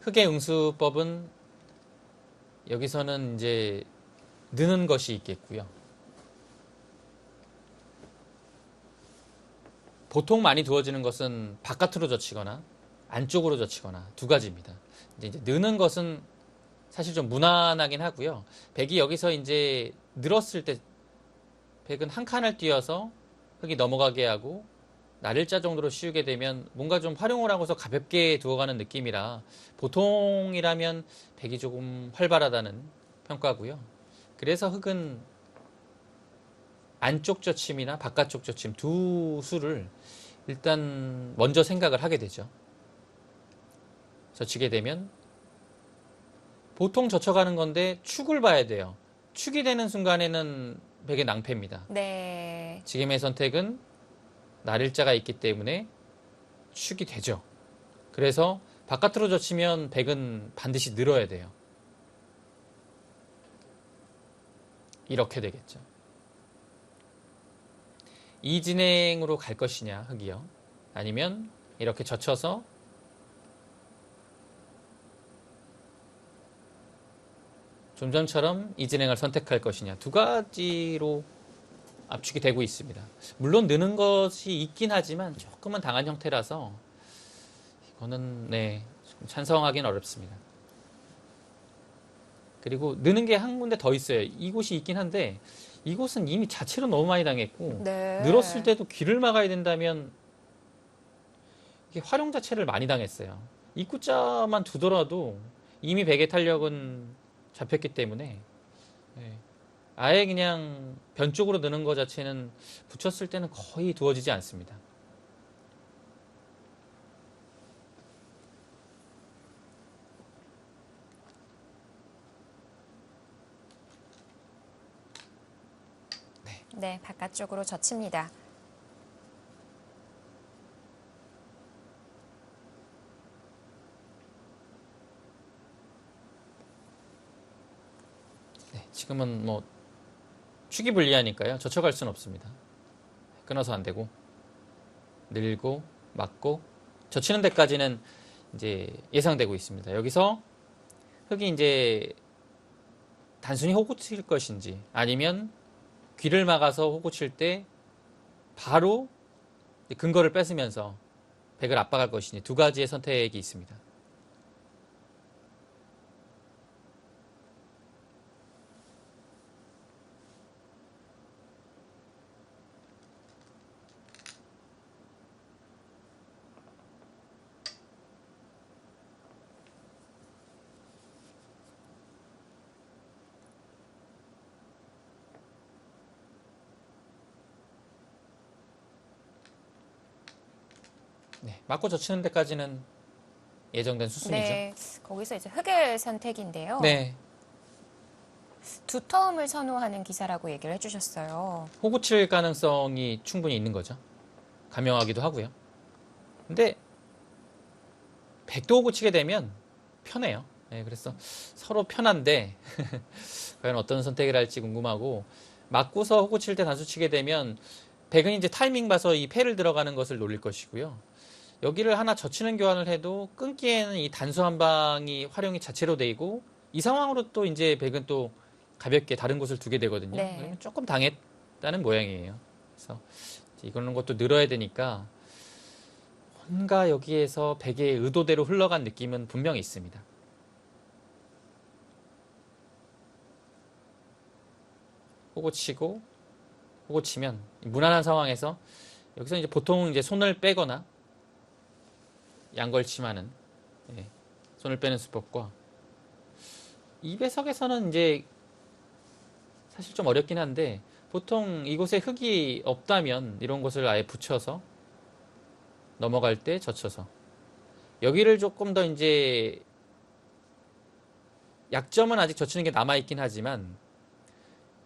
흑의 응수법은 여기서는 이제 느는 것이 있겠고요. 보통 많이 두어지는 것은 바깥으로 젖히거나 안쪽으로 젖히거나 두 가지입니다. 이제 느는 것은 사실 좀 무난하긴 하고요. 백이 여기서 이제 늘었을 때 백은 한 칸을 띄어서 흑이 넘어가게 하고 날일자 정도로 씌우게 되면 뭔가 좀 활용을 하고서 가볍게 두어가는 느낌이라 보통이라면 백이 조금 활발하다는 평가고요. 그래서 흑은 안쪽 젖힘이나 바깥쪽 젖힘 두 수를 일단 먼저 생각을 하게 되죠. 젖히게 되면 보통 젖혀가는 건데 축을 봐야 돼요. 축이 되는 순간에는 백의 낭패입니다. 네. 지금의 선택은 날일자가 있기 때문에 축이 되죠. 그래서 바깥으로 젖히면 백은 반드시 늘어야 돼요. 이렇게 되겠죠. 이 진행으로 갈 것이냐 흑이요. 아니면 이렇게 젖혀서 좀 전처럼 이 진행을 선택할 것이냐. 두 가지로 압축이 되고 있습니다. 물론 느는 것이 있긴 하지만 조금은 당한 형태라서 이거는 찬성하기는 어렵습니다. 그리고 느는 게 한 군데 더 있어요. 이곳이 있긴 한데 이곳은 이미 자체로 너무 많이 당했고 네. 늘었을 때도 귀를 막아야 된다면 이게 활용 자체를 많이 당했어요. 입구자만 두더라도 이미 백의 탄력은 잡혔기 때문에 아예 그냥 변 쪽으로 느는 것 자체는 붙였을 때는 거의 두어지지 않습니다. 네, 바깥쪽으로 젖힙니다. 지금은 뭐 축이 불리하니까요. 젖혀갈 수는 없습니다. 끊어서 안 되고 늘고 막고 젖히는 데까지는 이제 예상되고 있습니다. 여기서 흑이 이제 단순히 호구 칠 것인지 아니면 귀를 막아서 호구 칠 때 바로 근거를 뺏으면서 백을 압박할 것이니 두 가지의 선택이 있습니다. 맞고 젖히는 데까지는 예정된 수순이죠. 네, 거기서 이제 흑의 선택인데요. 네. 두터움을 선호하는 기사라고 얘기를 해주셨어요. 호구 칠 가능성이 충분히 있는 거죠. 감형하기도 하고요. 근데 백도 호구 치게 되면 편해요. 그래서 서로 편한데 과연 어떤 선택을 할지 궁금하고 맞고서 호구 칠 때 단수 치게 되면 백은 이제 타이밍 봐서 이 패를 들어가는 것을 노릴 것이고요. 여기를 하나 젖히는 교환을 해도 끊기에는 이 단수 한 방이 활용이 자체로 되고 이 상황으로 또 이제 백은 또 가볍게 다른 곳을 두게 되거든요. 네. 그러면 조금 당했다는 모양이에요. 그래서 이거는 것도 늘어야 되니까 뭔가 여기에서 백의 의도대로 흘러간 느낌은 분명히 있습니다. 호구 치고 호구 치면 무난한 상황에서 여기서 이제 보통 이제 손을 빼거나 양걸침하는 손을 빼는 수법과 이 배석에서는 이제 사실 좀 어렵긴 한데 보통 이곳에 흙이 없다면 이런 것을 아예 붙여서 넘어갈 때 젖혀서 여기를 조금 더 이제 약점은 아직 젖히는 게 남아있긴 하지만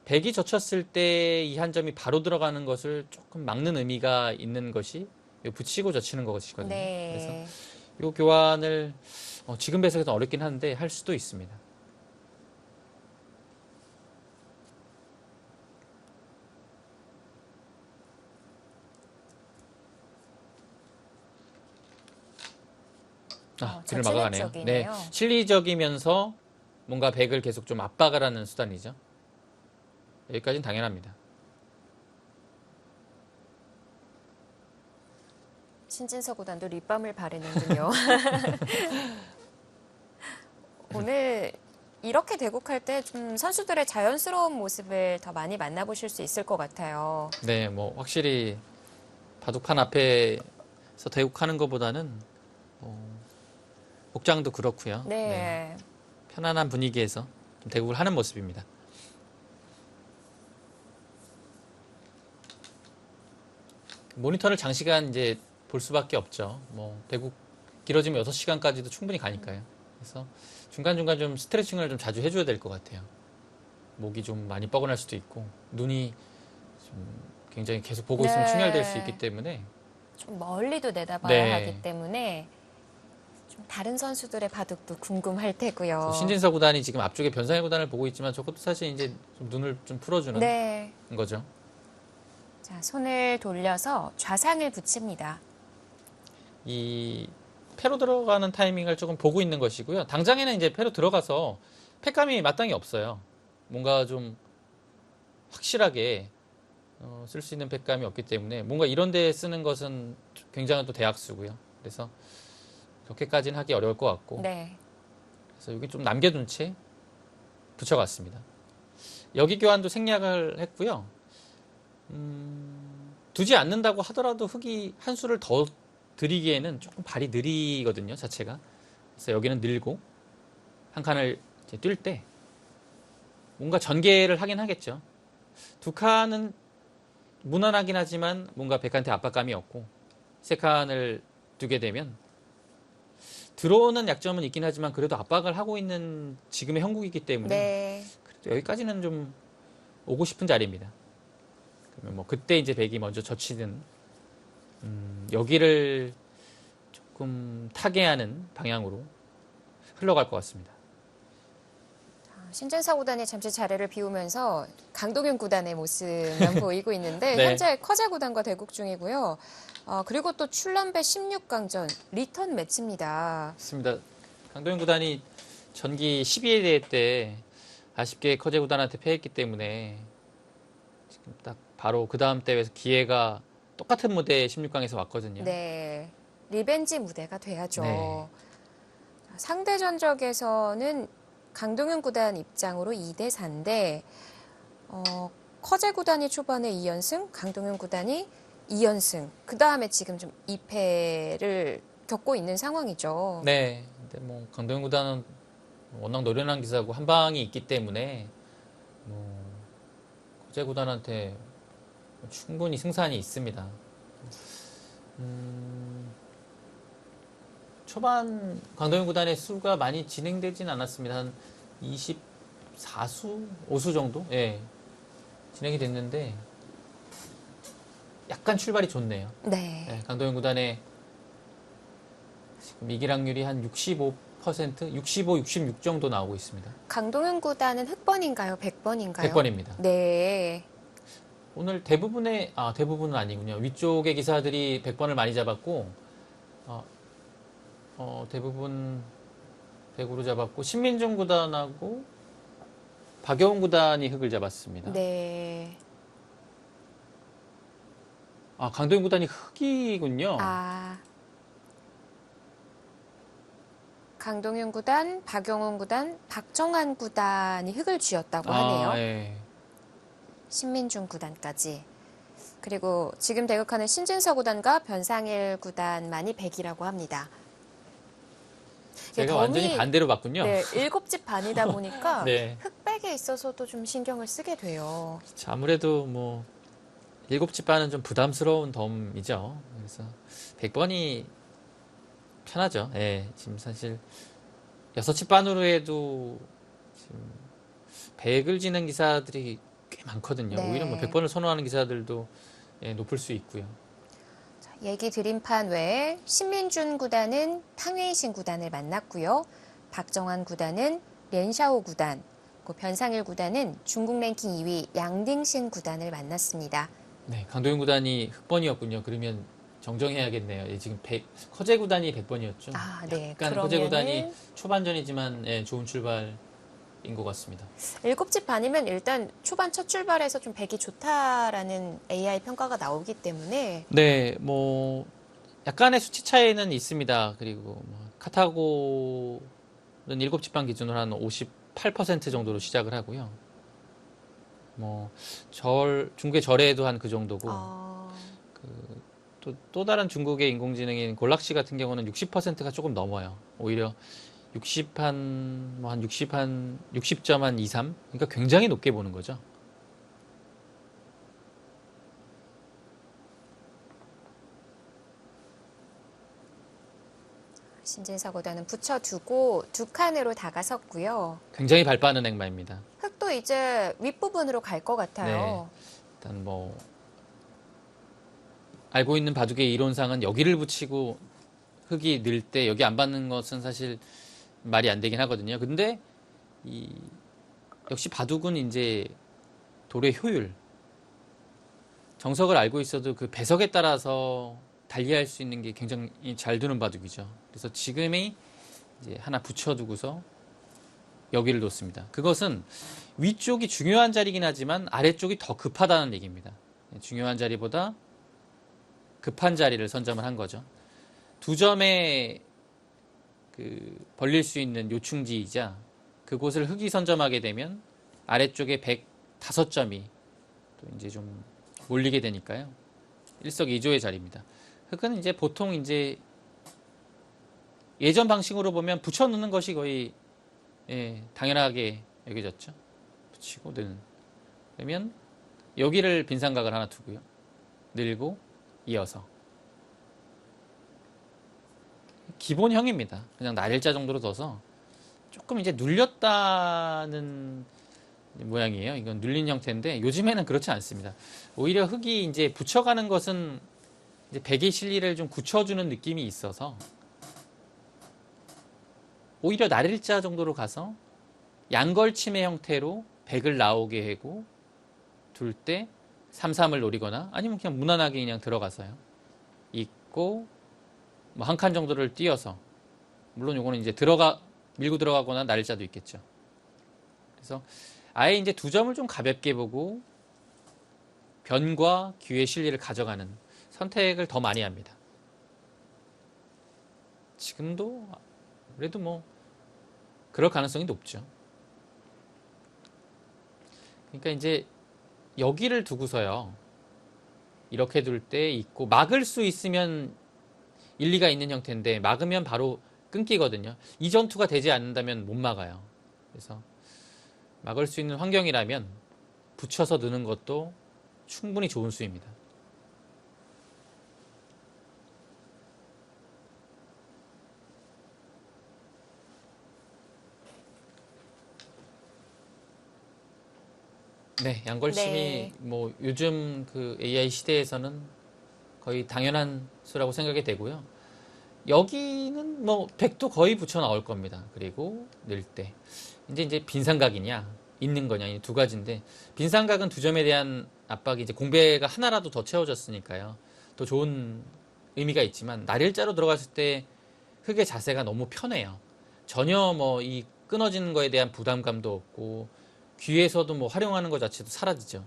백이 젖혔을 때 이 한 점이 바로 들어가는 것을 조금 막는 의미가 있는 것이 붙이고 젖히는 것이거든요. 네. 그래서 이 교환을 지금 배석에서 어렵긴 한데 할 수도 있습니다. 뒤를 막아가네요. 네, 전체적이네요. 실리적이면서 뭔가 백을 계속 좀 압박을 하는 수단이죠. 여기까지는 당연합니다. 신진서 구단도 립밤을 바르는군요. 오늘 이렇게 대국할 때 좀 선수들의 자연스러운 모습을 더 많이 만나보실 수 있을 것 같아요. 네, 뭐 확실히 바둑판 앞에서 대국하는 것보다는 복장도 그렇고요. 네. 편안한 분위기에서 좀 대국을 하는 모습입니다. 모니터를 장시간 이제 볼 수밖에 없죠. 뭐 대국 길어지면 6시간까지도 충분히 가니까요. 그래서 중간중간 좀 스트레칭을 좀 자주 해줘야 될 것 같아요. 목이 좀 많이 뻐근할 수도 있고 눈이 좀 굉장히 계속 보고 있으면 네. 충혈될 수 있기 때문에 좀 멀리도 내다봐야 네. 하기 때문에 좀 다른 선수들의 바둑도 궁금할 테고요. 신진서 구단이 지금 앞쪽에 변상일 구단을 보고 있지만 저것도 사실 이제 좀 눈을 좀 풀어주는 네. 거죠. 자, 손을 돌려서 좌상을 붙입니다. 이 패로 들어가는 타이밍을 조금 보고 있는 것이고요. 당장에는 이제 패로 들어가서 패감이 마땅히 없어요. 뭔가 좀 확실하게 쓸 수 있는 패감이 없기 때문에 뭔가 이런 데 쓰는 것은 굉장한 또 대학수고요. 그래서 그렇게까지는 하기 어려울 것 같고 네. 그래서 여기 좀 남겨둔 채 붙여갔습니다. 여기 교환도 생략을 했고요. 두지 않는다고 하더라도 흙이 한 수를 더 들이기에는 조금 발이 느리거든요, 자체가. 그래서 여기는 늘고 한 칸을 뛸 때 뭔가 전개를 하긴 하겠죠. 두 칸은 무난하긴 하지만 뭔가 백한테 압박감이 없고 세 칸을 두게 되면 들어오는 약점은 있긴 하지만 그래도 압박을 하고 있는 지금의 형국이기 때문에 네. 그래도 여기까지는 좀 오고 싶은 자리입니다. 그러면 뭐 그때 이제 백이 먼저 젖히든 여기를 조금 타개하는 방향으로 흘러갈 것 같습니다. 신진서 구단이 잠시 자리를 비우면서 강동윤 구단의 모습만 보이고 있는데 네. 현재 커제 구단과 대국 중이고요. 그리고 또 출란배 16강전 리턴 매치입니다. 맞습니다. 강도현 구단이 전기 12회 대회 때 아쉽게 커제 구단한테 패했기 때문에 지금 딱 바로 그 다음 대회에서 기회가 똑같은 무대에 16강에서 왔거든요. 네. 리벤지 무대가 돼야죠. 네. 상대 전적에서는 강동윤 구단 입장으로 2대 4인데 커제 구단이 초반에 2연승, 강동윤 구단이 2연승. 그 다음에 지금 좀 2패를 겪고 있는 상황이죠. 네. 근데 뭐 강도현 구단은 워낙 노련한 기사고 한 방이 있기 때문에 뭐 커제 구단한테 충분히 승산이 있습니다. 초반 강동현 구단의 수가 많이 진행되진 않았습니다. 한 24수, 5수 정도? 예. 진행이 됐는데 약간 출발이 좋네요. 네. 예, 강동현 구단의 지금 이기락률이 한 65%, 65, 66 정도 나오고 있습니다. 강동윤 구단은 흑번인가요? 100번인가요? 100번입니다. 네. 오늘 대부분은 아니군요. 위쪽의 기사들이 100번을 많이 잡았고, 대부분 100으로 잡았고, 신민중 구단하고 박여운 구단이 흑을 잡았습니다. 네. 강도현 구단이 흑이군요. 강동윤 구단, 박영훈 구단, 박정환 구단이 흑을 쥐었다고 하네요. 예. 신민중 구단까지. 그리고 지금 대극하는 신진서 구단과 변상일 구단만이 100이라고 합니다. 제가 완전히 반대로 봤군요. 네, 7집 반이다 보니까 네. 흑백에 있어서도 좀 신경을 쓰게 돼요. 자, 아무래도 뭐 7집 반은 좀 부담스러운 덤이죠. 그래서 100번이 편하죠. 예, 지금 사실 6집 반으로 해도 지금 100을 지는 기사들이 꽤 많거든요. 네. 오히려 뭐 100번을 선호하는 기사들도 높을 수 있고요. 얘기 드린 판 외에 신민준 구단은 탕웨이신 구단을 만났고요. 박정환 구단은 렌샤오 구단, 변상일 구단은 중국 랭킹 2위 양딩신 구단을 만났습니다. 네, 강도현 구단이 흑번이었군요. 그러면 정정해야겠네요. 예, 지금 커제 구단이 100번이었죠. 아, 네. 약간 커제 구단이 초반전이지만 예, 좋은 출발인 것 같습니다. 7집 반이면 일단 초반 첫 출발에서 좀 배기 좋다라는 AI 평가가 나오기 때문에 네, 뭐 약간의 수치 차이는 있습니다. 그리고 뭐 카타고는 7집 반 기준으로 한 58% 정도로 시작을 하고요. 뭐 중국의 절에도 한 그 정도고 또 다른 중국의 인공지능인 골락시 같은 경우는 60%가 조금 넘어요. 오히려 60점 한 2, 3? 그러니까 굉장히 높게 보는 거죠. 신진사고단은 붙여두고 두 칸으로 다가섰고요. 굉장히 발 빠른 액마입니다. 흙도 이제 윗부분으로 갈 것 같아요. 일단 뭐 알고 있는 바둑의 이론상은 여기를 붙이고 흙이 늘 때 여기 안 받는 것은 사실 말이 안 되긴 하거든요. 근데 역시 바둑은 이제 돌의 효율, 정석을 알고 있어도 그 배석에 따라서 달리할 수 있는 게 굉장히 잘 두는 바둑이죠. 그래서 지금이 이제 하나 붙여두고서 여기를 놓습니다. 그것은 위쪽이 중요한 자리긴 하지만 아래쪽이 더 급하다는 얘기입니다. 중요한 자리보다 급한 자리를 선점을 한 거죠. 두 점에 벌릴 수 있는 요충지이자 그곳을 흙이 선점하게 되면 아래쪽에 105점이 또 이제 좀 몰리게 되니까요. 일석이조의 자리입니다. 흙은 이제 보통 이제 예전 방식으로 보면 붙여놓는 것이 거의 당연하게 여겨졌죠. 붙이고 넣는. 그러면 여기를 빈삼각을 하나 두고요. 늘고 이어서. 기본형입니다. 그냥 날일자 정도로 둬서 조금 이제 눌렸다는 모양이에요. 이건 눌린 형태인데 요즘에는 그렇지 않습니다. 오히려 흙이 이제 붙여가는 것은 이제 백의 실리를 좀 굳혀주는 느낌이 있어서 오히려 날일자 정도로 가서 양걸침의 형태로 백을 나오게 하고 둘 때 3-3을 노리거나 아니면 그냥 무난하게 그냥 들어가서요. 있고 뭐 한 칸 정도를 띄어서 물론 요거는 이제 밀고 들어가거나 날일자도 있겠죠. 그래서 아예 이제 두 점을 좀 가볍게 보고 변과 귀의 실리를 가져가는 선택을 더 많이 합니다. 지금도 그래도 뭐 그럴 가능성이 높죠. 그러니까 이제 여기를 두고서요. 이렇게 둘 때 있고 막을 수 있으면 일리가 있는 형태인데 막으면 바로 끊기거든요. 이 전투가 되지 않는다면 못 막아요. 그래서 막을 수 있는 환경이라면 붙여서 넣는 것도 충분히 좋은 수입니다. 네, 양걸심이 뭐 요즘 그 AI 시대에서는 거의 당연한 수라고 생각이 되고요. 여기는 뭐 100도 거의 붙여 나올 겁니다. 그리고 늘 때 이제 빈삼각이냐 있는 거냐 이 두 가지인데 빈삼각은 두 점에 대한 압박이 이제 공배가 하나라도 더 채워졌으니까요. 더 좋은 의미가 있지만 날일자로 들어갔을 때 흙의 자세가 너무 편해요. 전혀 뭐 이 끊어지는 거에 대한 부담감도 없고 귀에서도 뭐 활용하는 것 자체도 사라지죠.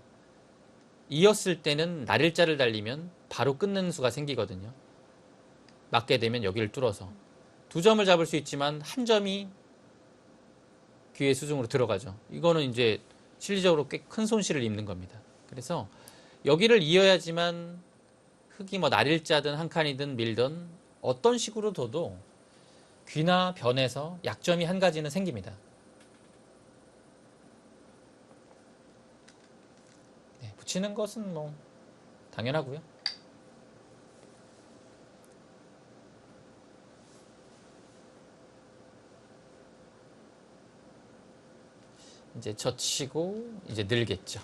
이었을 때는 날일자를 달리면 바로 끊는 수가 생기거든요. 맞게 되면 여기를 뚫어서 두 점을 잡을 수 있지만 한 점이 귀의 수중으로 들어가죠. 이거는 이제 실리적으로 꽤 큰 손실을 입는 겁니다. 그래서 여기를 이어야지만 흙이 뭐 날일자든 한 칸이든 밀든 어떤 식으로 둬도 귀나 변에서 약점이 한 가지는 생깁니다. 네, 붙이는 것은 뭐 당연하고요. 이제 젖히고 이제 늘겠죠.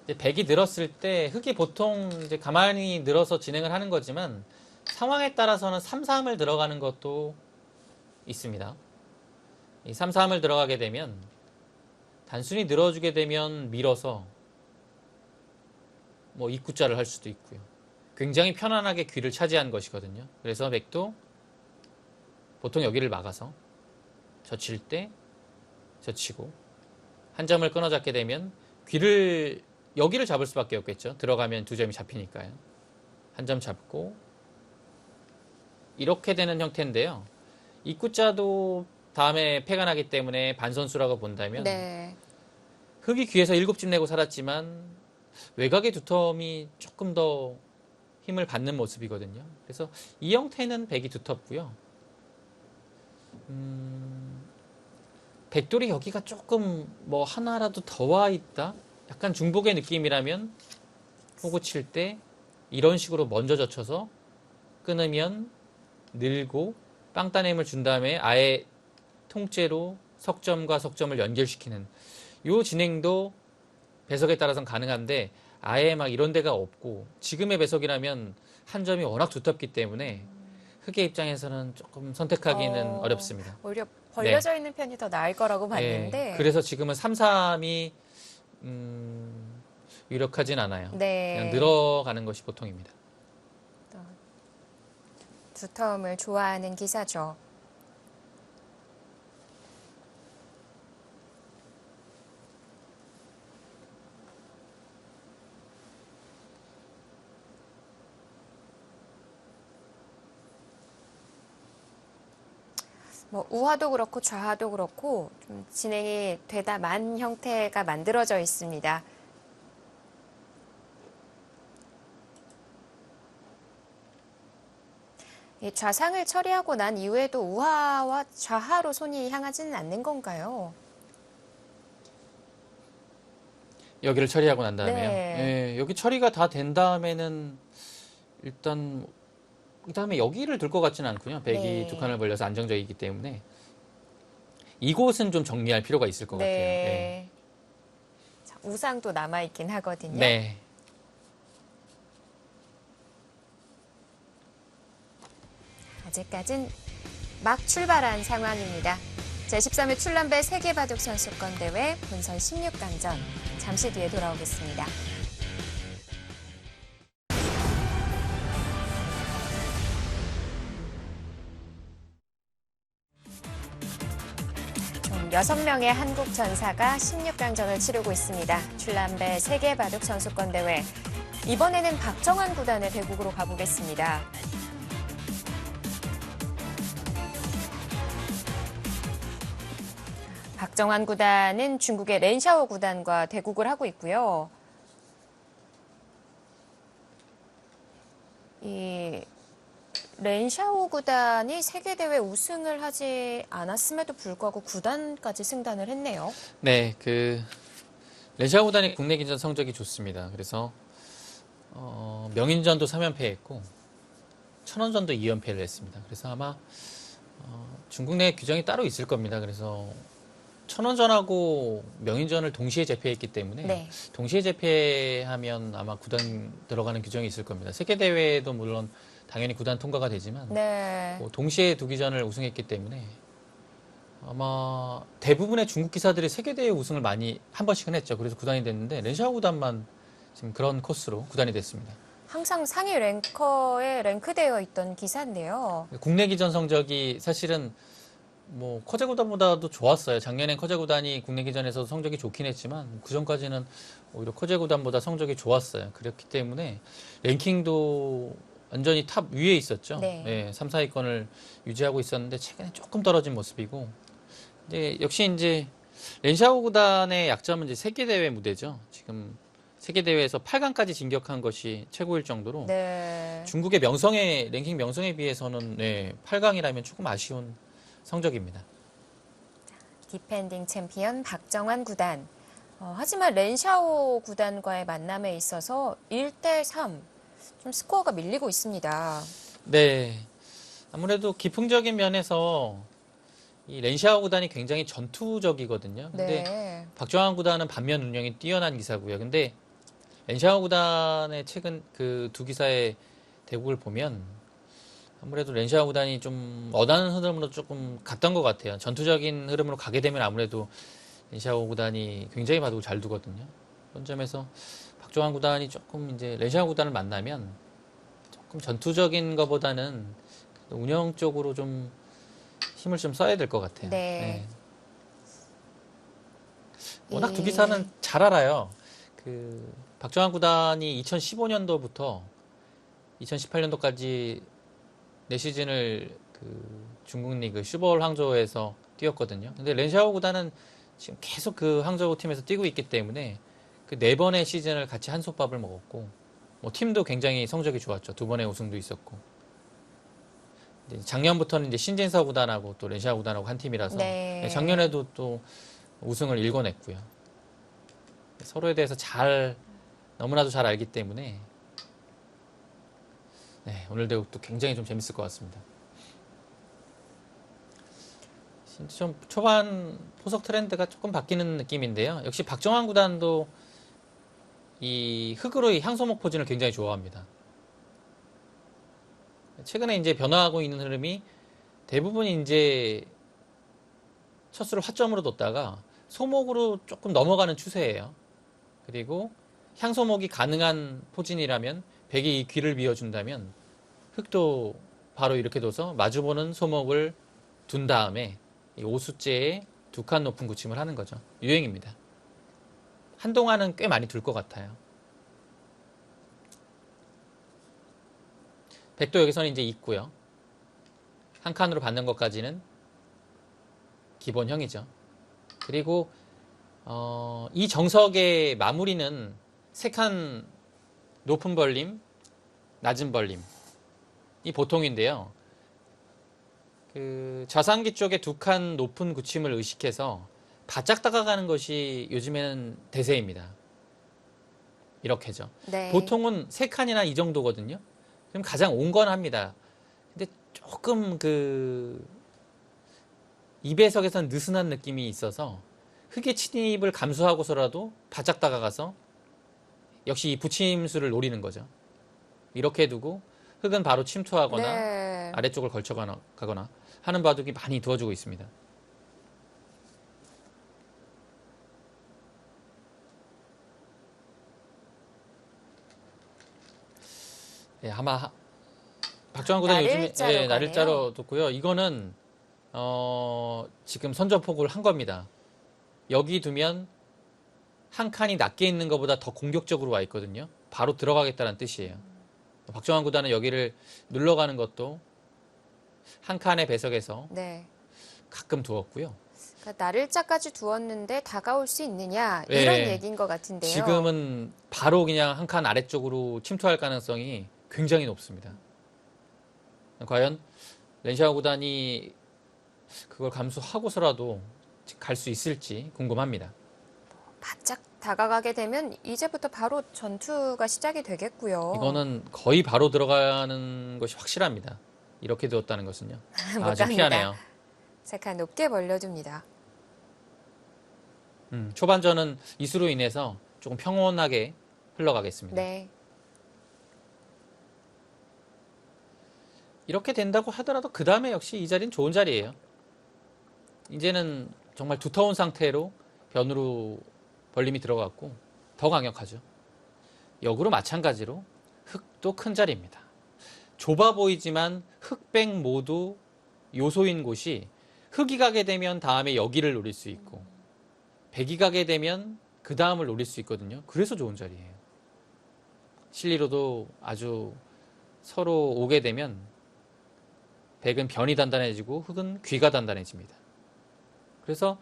이제 백이 늘었을 때 흙이 보통 이제 가만히 늘어서 진행을 하는 거지만 상황에 따라서는 3-3을 들어가는 것도 있습니다. 이 3-3을 들어가게 되면 단순히 늘어주게 되면 밀어서 뭐 입구자를 할 수도 있고요. 굉장히 편안하게 귀를 차지한 것이거든요. 그래서 백도 보통 여기를 막아서 젖힐 때 젖히고 한 점을 끊어 잡게 되면 귀를 여기를 잡을 수밖에 없겠죠. 들어가면 두 점이 잡히니까요. 한 점 잡고 이렇게 되는 형태인데요. 입구자도 다음에 폐가 나기 때문에 반선수라고 본다면 네. 흙이 귀에서 7집 내고 살았지만 외곽의 두텀이 조금 더 힘을 받는 모습이거든요. 그래서 이 형태는 백이 두텁고요. 백돌이 여기가 조금 뭐 하나라도 더 와 있다? 약간 중복의 느낌이라면 호구 칠 때 이런 식으로 먼저 젖혀서 끊으면 늘고 빵따내 힘을 준 다음에 아예 통째로 석점과 석점을 연결시키는 이 진행도 배석에 따라서는 가능한데 아예 막 이런 데가 없고 지금의 배석이라면 한 점이 워낙 두텁기 때문에 흑의 입장에서는 조금 선택하기는 어렵습니다. 오히려 벌려져 있는 편이 더 나을 거라고 봤는데. 네, 그래서 지금은 3-3이 유력하진 않아요. 네. 그냥 늘어가는 것이 보통입니다. 두텀을 좋아하는 기사죠. 뭐 우하도 그렇고 좌하도 그렇고 좀 진행이 되다 만 형태가 만들어져 있습니다. 이 좌상을 처리하고 난 이후에도 우하와 좌하로 손이 향하지는 않는 건가요? 여기를 처리하고 난 다음에요. 네. 예, 여기 처리가 다 된 다음에는 일단 그다음에 여기를 둘 것 같지는 않고요. 백이 네. 두 칸을 벌려서 안정적이기 때문에 이곳은 좀 정리할 필요가 있을 것 같아요. 네. 자, 우상도 남아있긴 하거든요. 네. 아직까진 막 출발한 상황입니다. 제13회 출란배 세계바둑 선수권 대회 본선 16강전 잠시 뒤에 돌아오겠습니다. 총 6명의 한국 전사가 16강전을 치르고 있습니다. 출란배 세계바둑 선수권 대회. 이번에는 박정환 구단의 대국으로 가보겠습니다. 박정환 구단은 중국의 렌샤오 구단과 대국을 하고 있고요. 이 렌샤오 구단이 세계대회 우승을 하지 않았음에도 불구하고 구단까지 승단을 했네요. 네, 렌샤오 구단이 국내 기전 성적이 좋습니다. 그래서 명인전도 3연패했고 천원전도 2연패를 했습니다. 그래서 아마 중국 내 규정이 따로 있을 겁니다. 그래서 천원전하고 명인전을 동시에 제패했기 때문에 네. 동시에 제패하면 아마 구단 들어가는 규정이 있을 겁니다. 세계대회도 물론 당연히 구단 통과가 되지만 네. 뭐 동시에 두 기전을 우승했기 때문에 아마 대부분의 중국 기사들이 세계대회 우승을 많이 한 번씩은 했죠. 그래서 구단이 됐는데 렌샤오 구단만 지금 그런 코스로 구단이 됐습니다. 항상 상위 랭커에 랭크되어 있던 기사인데요. 국내 기전 성적이 사실은 뭐 커제 구단보다도 좋았어요. 작년엔 커제 구단이 국내 기전에서 성적이 좋긴 했지만 그 전까지는 오히려 커제 구단보다 성적이 좋았어요. 그렇기 때문에 랭킹도 완전히 탑 위에 있었죠. 네. 네, 3, 4위권을 유지하고 있었는데 최근에 조금 떨어진 모습이고. 근데 역시 이제 렌샤오 구단의 약점은 이제 세계대회 무대죠. 지금 세계대회에서 8강까지 진격한 것이 최고일 정도로 네. 중국의 랭킹 명성에 비해서는 8강이라면 조금 아쉬운 성적입니다. 디펜딩 챔피언 박정환 구단. 하지만 렌샤오 구단과의 만남에 있어서 1대3 좀 스코어가 밀리고 있습니다. 네, 아무래도 기풍적인 면에서 이 렌샤오 구단이 굉장히 전투적이거든요. 근데 네. 박정환 구단은 반면 운영이 뛰어난 기사고요. 근데 렌샤오 구단의 최근 그 두 기사의 대국을 보면 아무래도 렌샤오 구단이 좀 원하는 흐름으로 조금 갔던 것 같아요. 전투적인 흐름으로 가게 되면 아무래도 렌시아오 구단이 굉장히 바둑을 잘 두거든요. 그런 점에서 박종환 구단이 조금 이제 렌시아오 구단을 만나면 조금 전투적인 것보다는 운영 쪽으로 좀 힘을 좀 써야 될 것 같아요. 네. 워낙 두 기사는 잘 알아요. 그 박종환 구단이 2015년도부터 2018년도까지 네 시즌을 그 중국 리그 슈볼 항저우에서 뛰었거든요. 근데 렌시아오 구단은 지금 계속 그 항저우 팀에서 뛰고 있기 때문에 그 네 번의 시즌을 같이 한솥밥을 먹었고, 뭐 팀도 굉장히 성적이 좋았죠. 두 번의 우승도 있었고. 이제 작년부터는 이제 신진서 구단하고 또 렌시아오 구단하고 한 팀이라서 네. 작년에도 또 우승을 일궈냈고요. 서로에 대해서 너무나도 잘 알기 때문에 네, 오늘 대국도 굉장히 좀 재밌을 것 같습니다. 좀 초반 포석 트렌드가 조금 바뀌는 느낌인데요. 역시 박정환 구단도 이 흙으로의 향소목 포진을 굉장히 좋아합니다. 최근에 이제 변화하고 있는 흐름이 대부분 이제 첫 수를 화점으로 뒀다가 소목으로 조금 넘어가는 추세예요. 그리고 향소목이 가능한 포진이라면 백이 이 귀를 비워준다면 흙도 바로 이렇게 둬서 마주보는 소목을 둔 다음에 이 5수째에 두 칸 높은 굳힘을 하는 거죠. 유행입니다. 한동안은 꽤 많이 둘 것 같아요. 백도 여기서는 이제 있고요. 한 칸으로 받는 것까지는 기본형이죠. 그리고 이 정석의 마무리는 세 칸 높은 벌림, 낮은 벌림 이 보통인데요. 그 좌상기 쪽에 두 칸 높은 굳힘을 의식해서 바짝 다가가는 것이 요즘에는 대세입니다. 이렇게죠. 네. 보통은 세 칸이나 이 정도거든요. 그럼 가장 온건합니다. 근데 조금 그 2배석에선 느슨한 느낌이 있어서 흙의 침입을 감수하고서라도 바짝 다가가서 역시 이 붙임수를 노리는 거죠. 이렇게 두고 흙은 바로 침투하거나 네. 아래쪽을 걸쳐가거나 하는 바둑이 많이 두어지고 있습니다. 예, 아마 박정환 구단이 요즘에 날일자로 날일자로 뒀고요. 이거는 지금 선전포고를 한 겁니다. 여기 두면 한 칸이 낮게 있는 것보다 더 공격적으로 와 있거든요. 바로 들어가겠다는 뜻이에요. 박정환 구단은 여기를 눌러가는 것도 한 칸의 배석에서 네. 가끔 두었고요. 그러니까 날일자까지 두었는데 다가올 수 있느냐 네. 이런 얘기인 것 같은데요. 지금은 바로 그냥 한 칸 아래쪽으로 침투할 가능성이 굉장히 높습니다. 과연 렌시아오 구단이 그걸 감수하고서라도 갈 수 있을지 궁금합니다. 바짝 다가가게 되면 이제부터 바로 전투가 시작이 되겠고요. 이거는 거의 바로 들어가는 것이 확실합니다. 이렇게 두었다는 것은요. 못 좀 갑니다. 피하네요. 세 칸 높게 벌려줍니다. 초반전은 이수로 인해서 조금 평온하게 흘러가겠습니다. 네. 이렇게 된다고 하더라도 그 다음에 역시 이 자리는 좋은 자리예요. 이제는 정말 두터운 상태로 변으로 벌림이 들어갔고 더 강력하죠. 역으로 마찬가지로 흙도 큰 자리입니다. 좁아 보이지만 흑백 모두 요소인 곳이 흙이 가게 되면 다음에 여기를 노릴 수 있고 백이 가게 되면 그 다음을 노릴 수 있거든요. 그래서 좋은 자리예요. 실리로도 아주 서로 오게 되면 백은 변이 단단해지고 흙은 귀가 단단해집니다. 그래서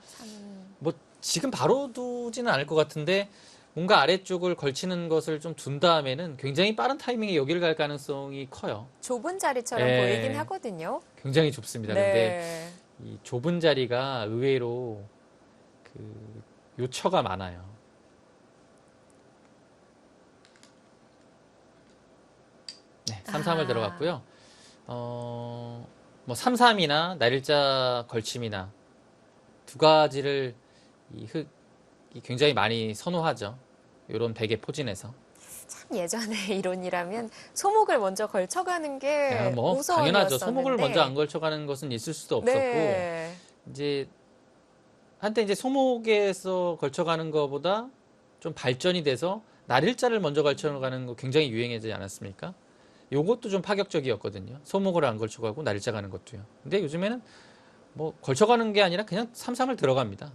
뭐 지금 바로 두지는 않을 것 같은데 뭔가 아래쪽을 걸치는 것을 좀 둔 다음에는 굉장히 빠른 타이밍에 여기를 갈 가능성이 커요. 좁은 자리처럼 네. 보이긴 하거든요. 굉장히 좁습니다. 네. 근데 이 좁은 자리가 의외로 그 요처가 많아요. 네, 3-3을 들어갔고요. 뭐 3-3이나 날일자 걸침이나 두 가지를 이 흙이 굉장히 많이 선호하죠. 이런 백의 포진에서. 참 예전의 이론이라면 소목을 먼저 걸쳐가는 게 뭐 우선이었었는데. 당연하죠. 소목을 먼저 안 걸쳐가는 것은 있을 수도 없었고 네. 이제 한때 이제 소목에서 걸쳐가는 것보다 좀 발전이 돼서 날일자를 먼저 걸쳐가는 거 굉장히 유행하지 않았습니까? 요것도 좀 파격적이었거든요. 소목을 안 걸쳐가고 날일자 가는 것도요. 근데 요즘에는 뭐 걸쳐가는 게 아니라 그냥 삼삼을 들어갑니다.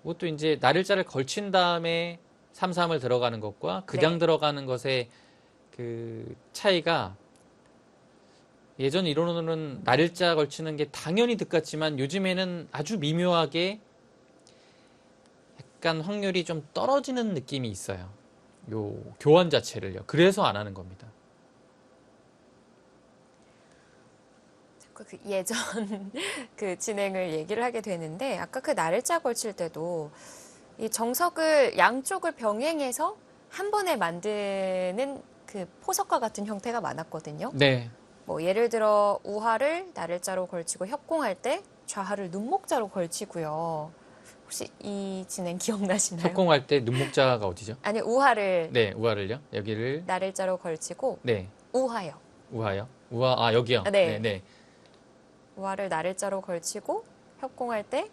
그것도 이제 날일자를 걸친 다음에 삼삼을 들어가는 것과 그냥 네. 들어가는 것의 그 차이가 예전 이론으로는 날일자 걸치는 게 당연히 득 같지만 요즘에는 아주 미묘하게 약간 확률이 좀 떨어지는 느낌이 있어요. 요 교환 자체를요. 그래서 안 하는 겁니다. 그 예전 그 진행을 얘기를 하게 되는데 아까 그 날짜 걸칠 때도 이 정석을 양쪽을 병행해서 한 번에 만드는 그 포석과 같은 형태가 많았거든요. 네. 뭐 예를 들어 우하를 날일자로 걸치고 협공할 때 좌하를 눈목자로 걸치고요. 혹시 이 진행 기억나시나요? 협공할 때 눈목자가 어디죠? 아니 우하를 네, 우하를요. 여기를 날일자로 걸치고 네, 우하요. 우하요. 우하 아 여기요. 아, 네, 네. 네. 우하를 날일자로 걸치고 협공할 때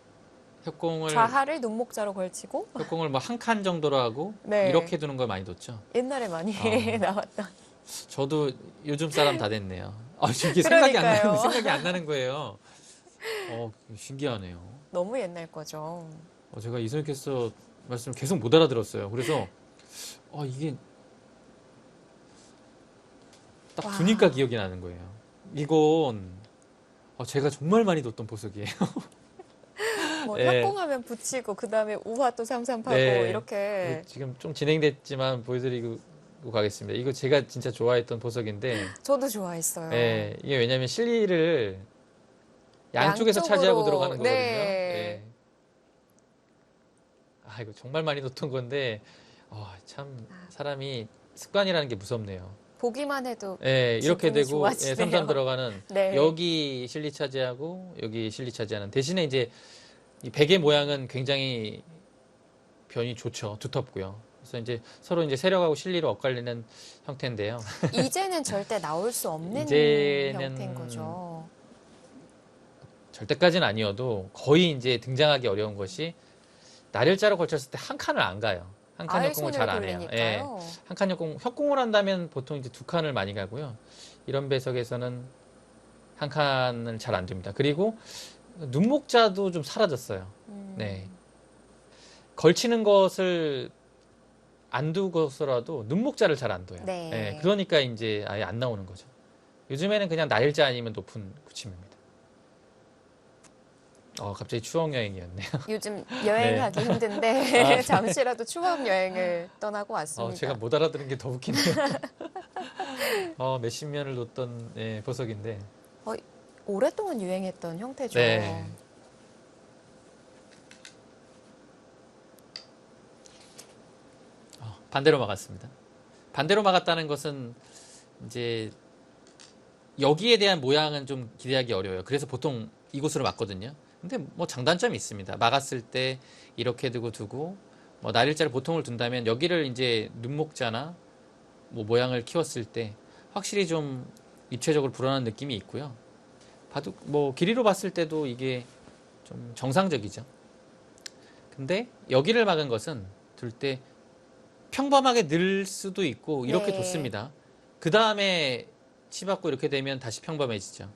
협공을 좌하를 눈목자로 걸치고 협공을 뭐 한 칸 정도로 하고 네. 이렇게 두는 걸 많이 뒀죠. 옛날에 많이 아. 나왔던. 저도 요즘 사람 다 됐네요. 아, 이게 생각이 안 그러니까요. 나는 생각이 안 나는 거예요. 신기하네요. 너무 옛날 거죠. 제가 이선희 캐스터 말씀을 계속 못 알아들었어요. 그래서 이게 딱 와. 두니까 기억이 나는 거예요. 이건 제가 정말 많이 뒀던 보석이에요. 뭐 네. 협공하면 붙이고 그 다음에 우화 또 삼삼파고 네. 이렇게 지금 좀 진행됐지만 보여드리고 가겠습니다. 이거 제가 진짜 좋아했던 보석인데, 저도 좋아했어요. 네, 이게 왜냐면 실리를 양쪽에서 양쪽으로, 차지하고 들어가는 거거든요. 네. 네. 이거 정말 많이 뒀던 건데, 참 사람이 습관이라는 게 무섭네요. 보기만 해도 네, 이렇게 기분이 되고 좋아지네요. 삼삼 들어가는 네. 여기 실리 차지하고 여기 실리 차지하는 대신에 이제 이 베개 모양은 굉장히 변이 좋죠. 두텁고요. 그래서 이제 서로 이제 세력하고 실리로 엇갈리는 형태인데요. 이제는 절대 나올 수 없는 이제는 형태인 거죠. 절대까지는 아니어도 거의 이제 등장하기 어려운 것이 날일자로 걸쳤을 때 한 칸을 안 가요. 한 칸 아예 협공을 손을 잘 안 해요. 예. 돌리니까요. 한 칸 협공을 한다면 보통 이제 두 칸을 많이 가고요. 이런 배석에서는 한 칸을 잘 안 됩니다. 그리고 눈목자도 좀 사라졌어요. 네. 걸치는 것을 안 두고서라도 눈목자를 잘 안 둬요. 네. 예, 그러니까 이제 아예 안 나오는 거죠. 요즘에는 그냥 날일자 아니면 높은 구침입니다. 갑자기 추억 여행이었네요. 요즘 여행하기 힘든데 잠시라도 추억 여행을 떠나고 왔습니다. 제가 못 알아들은 게 더 웃기네요. 몇십 년을 놓던 보석인데. 오랫동안 유행했던 형태죠. 네. 반대로 막았습니다. 반대로 막았다는 것은 이제 여기에 대한 모양은 좀 기대하기 어려워요. 그래서 보통 이곳으로 막거든요. 근데 뭐 장단점이 있습니다. 막았을 때 이렇게 두고 뭐 날일자를 보통을 둔다면 여기를 이제 눈목자나 뭐 모양을 키웠을 때 확실히 좀 입체적으로 불안한 느낌이 있고요. 봐도 뭐 길이로 봤을 때도 이게 좀 정상적이죠. 근데 여기를 막은 것은 둘 때 평범하게 늘 수도 있고 이렇게 네. 뒀습니다. 그 다음에 치받고 이렇게 되면 다시 평범해지죠.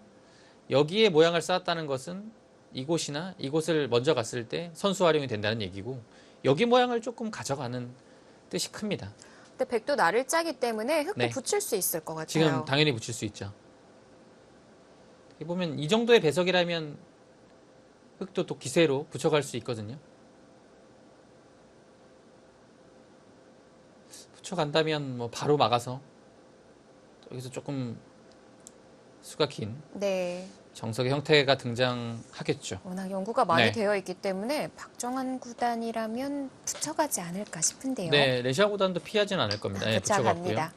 여기에 모양을 쌓았다는 것은 이곳이나 이곳을 먼저 갔을 때 선수 활용이 된다는 얘기고 여기 모양을 조금 가져가는 뜻이 큽니다. 근데 백도 날을 짜기 때문에 흙도 네. 붙일 수 있을 것 같아요. 지금 당연히 붙일 수 있죠. 여기 보면 이 정도의 배석이라면 흙도 또 기세로 붙여갈 수 있거든요. 붙여간다면 뭐 바로 막아서 여기서 조금 수가 긴 네. 정석의 형태가 등장하겠죠. 워낙 연구가 많이 네. 되어 있기 때문에 박정환 구단이라면 붙여가지 않을까 싶은데요. 네, 레시아 구단도 피하진 않을 겁니다. 네, 붙여갔고요. 붙여갑니다.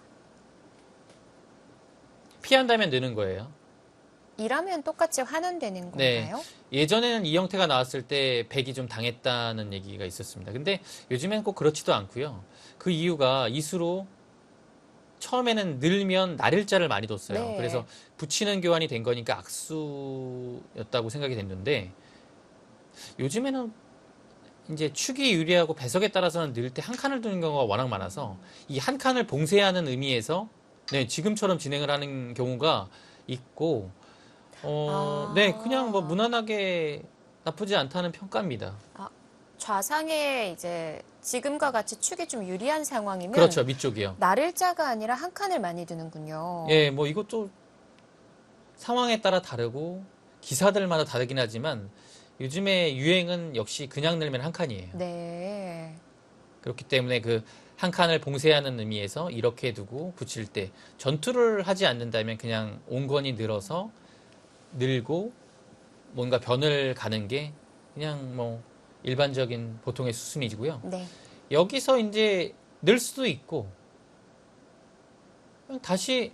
피한다면 느는 거예요. 이라면 똑같이 환원되는 네. 건가요? 예전에는 이 형태가 나왔을 때 백이 좀 당했다는 얘기가 있었습니다. 근데 요즘엔 꼭 그렇지도 않고요. 그 이유가 이수로 처음에는 늘면 날일자를 많이 뒀어요. 네. 그래서 붙이는 교환이 된 거니까 악수였다고 생각이 됐는데 요즘에는 이제 축이 유리하고 배석에 따라서는 늘 때 한 칸을 두는 경우가 워낙 많아서 이 한 칸을 봉쇄하는 의미에서 네, 지금처럼 진행을 하는 경우가 있고 네, 그냥 뭐 아, 무난하게 나쁘지 않다는 평가입니다. 아, 좌상에 이제 지금과 같이 축이 좀 유리한 상황이면 그렇죠, 밑쪽이요. 날일자가 아니라 한 칸을 많이 두는군요. 예, 뭐 이것도 상황에 따라 다르고 기사들마다 다르긴 하지만 요즘에 유행은 역시 그냥 늘면 한 칸이에요. 네. 그렇기 때문에 그 한 칸을 봉쇄하는 의미에서 이렇게 두고 붙일 때 전투를 하지 않는다면 그냥 온건이 늘어서 늘고 뭔가 변을 가는 게 그냥 뭐 일반적인 보통의 수순이고요. 네. 여기서 이제 늘 수도 있고 다시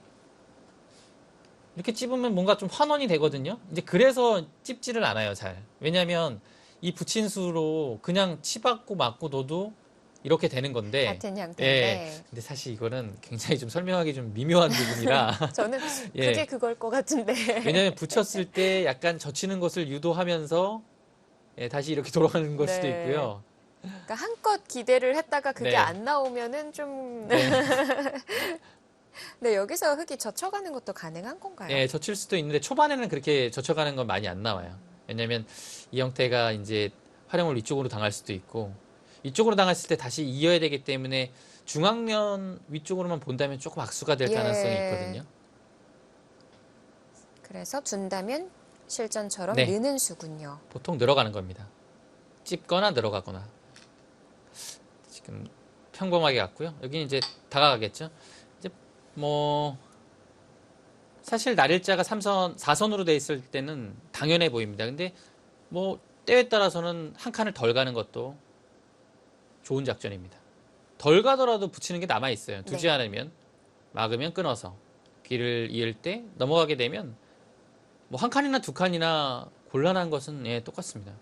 이렇게 찝으면 뭔가 좀 환원이 되거든요. 이제 그래서 찝지를 않아요, 잘. 왜냐하면 이 붙인 수로 그냥 치받고 맞고 둬도 이렇게 되는 건데, 같은 예. 형태인데. 근데 사실 이거는 굉장히 좀 설명하기 좀 미묘한 부분이라, 저는 그게 예. 그걸 것 같은데. 왜냐하면 붙였을 때 약간 젖히는 것을 유도하면서, 예, 다시 이렇게 돌아가는 걸 수도 네. 있고요. 그러니까 한껏 기대를 했다가 그게 네. 안 나오면은 좀. 네. 네, 여기서 흙이 젖혀가는 것도 가능한 건가요? 예, 젖힐 수도 있는데 초반에는 그렇게 젖혀가는 건 많이 안 나와요. 왜냐면 이 형태가 이제 활용을 위쪽으로 당할 수도 있고 이쪽으로 당했을 때 다시 이어야 되기 때문에 중앙면 위쪽으로만 본다면 조금 악수가 될 가능성이 예. 있거든요. 그래서 둔다면 실전처럼 네, 느는 수군요. 보통 늘어가는 겁니다. 찝거나 늘어가거나. 지금 평범하게 갔고요. 여기는 이제 다가가겠죠. 이제 뭐 사실 날일자가 3선, 4선으로 돼 있을 때는 당연해 보입니다. 근데 뭐 때에 따라서는 한 칸을 덜 가는 것도 좋은 작전입니다. 덜 가더라도 붙이는 게 남아 있어요. 두지 네. 않으면 막으면 끊어서 길을 이을 때 넘어가게 되면 뭐 한 칸이나 두 칸이나 곤란한 것은 예, 똑같습니다.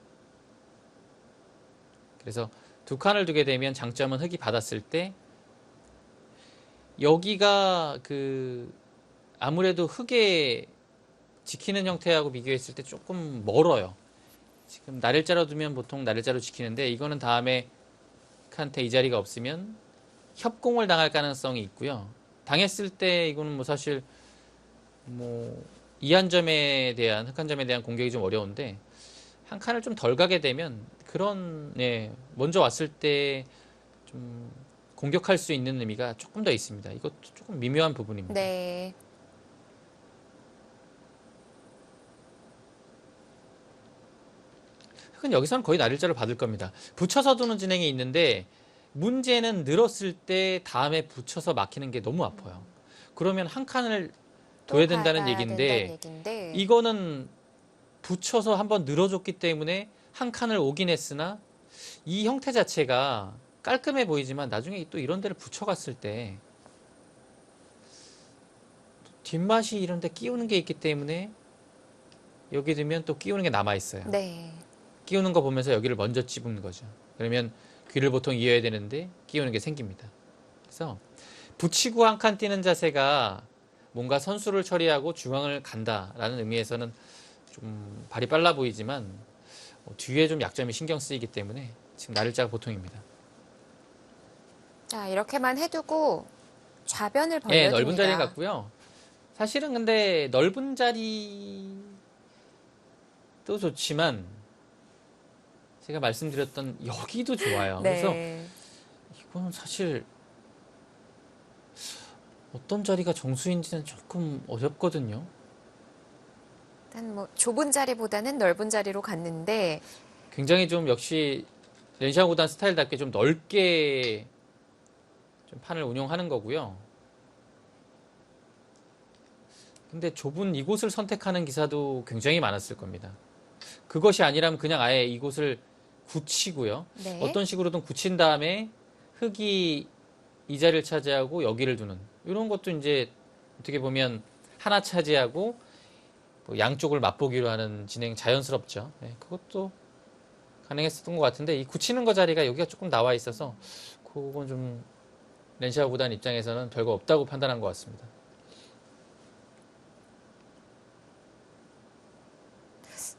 그래서 두 칸을 두게 되면 장점은 흙이 받았을 때 여기가 그 아무래도 흙에 지키는 형태하고 비교했을 때 조금 멀어요. 지금 날일자로 두면 보통 날일자로 지키는데 이거는 다음에 흙한테 이 자리가 없으면 협공을 당할 가능성이 있고요. 당했을 때 이거는 뭐 사실 뭐 이 한 점에 대한 흑 한 점에 대한 공격이 좀 어려운데 한 칸을 좀 덜 가게 되면 그런 네, 먼저 왔을 때 좀 공격할 수 있는 의미가 조금 더 있습니다. 이것도 조금 미묘한 부분입니다. 네. 흑은 여기서는 거의 날일자를 받을 겁니다. 붙여서 두는 진행이 있는데 문제는 늘었을 때 다음에 붙여서 막히는 게 너무 아파요. 그러면 한 칸을 또 둬야 된다는 가야 된다는 얘기인데 얘기인데. 이거는 붙여서 한번 늘어줬기 때문에 한 칸을 오긴 했으나 이 형태 자체가 깔끔해 보이지만 나중에 또 이런 데를 붙여갔을 때 뒷맛이 이런 데 끼우는 게 있기 때문에 여기 두면 또 끼우는 게 남아 있어요. 네. 끼우는 거 보면서 여기를 먼저 찝는 거죠. 그러면 귀를 보통 이어야 되는데 끼우는 게 생깁니다. 그래서 붙이고 한 칸 뛰는 자세가 뭔가 선수를 처리하고 중앙을 간다라는 의미에서는 좀 발이 빨라 보이지만 뒤에 좀 약점이 신경 쓰이기 때문에 지금 날일자가 보통입니다. 자, 이렇게만 해두고 좌변을 예, 넓은 자리 벌려줍니다. 같고요. 사실은 근데 넓은 자리도 좋지만 제가 말씀드렸던 여기도 좋아요. 그래서 네. 이거는 사실 어떤 자리가 정수인지는 조금 어렵거든요. 일단 뭐 좁은 자리보다는 넓은 자리로 갔는데. 굉장히 좀 역시 렌시아 구단 스타일답게 좀 넓게 좀 판을 운영하는 거고요. 근데 좁은 이곳을 선택하는 기사도 굉장히 많았을 겁니다. 그것이 아니라면 그냥 아예 이곳을 굳히고요. 네. 어떤 식으로든 굳힌 다음에 흙이 이 자리를 차지하고 여기를 두는 이런 것도 이제 어떻게 보면 하나 차지하고 뭐 양쪽을 맛보기로 하는 진행 자연스럽죠. 네, 그것도 가능했었던 것 같은데 이 굳히는 거 자리가 여기가 조금 나와 있어서 그건 좀 렌시아 구단 입장에서는 별거 없다고 판단한 것 같습니다.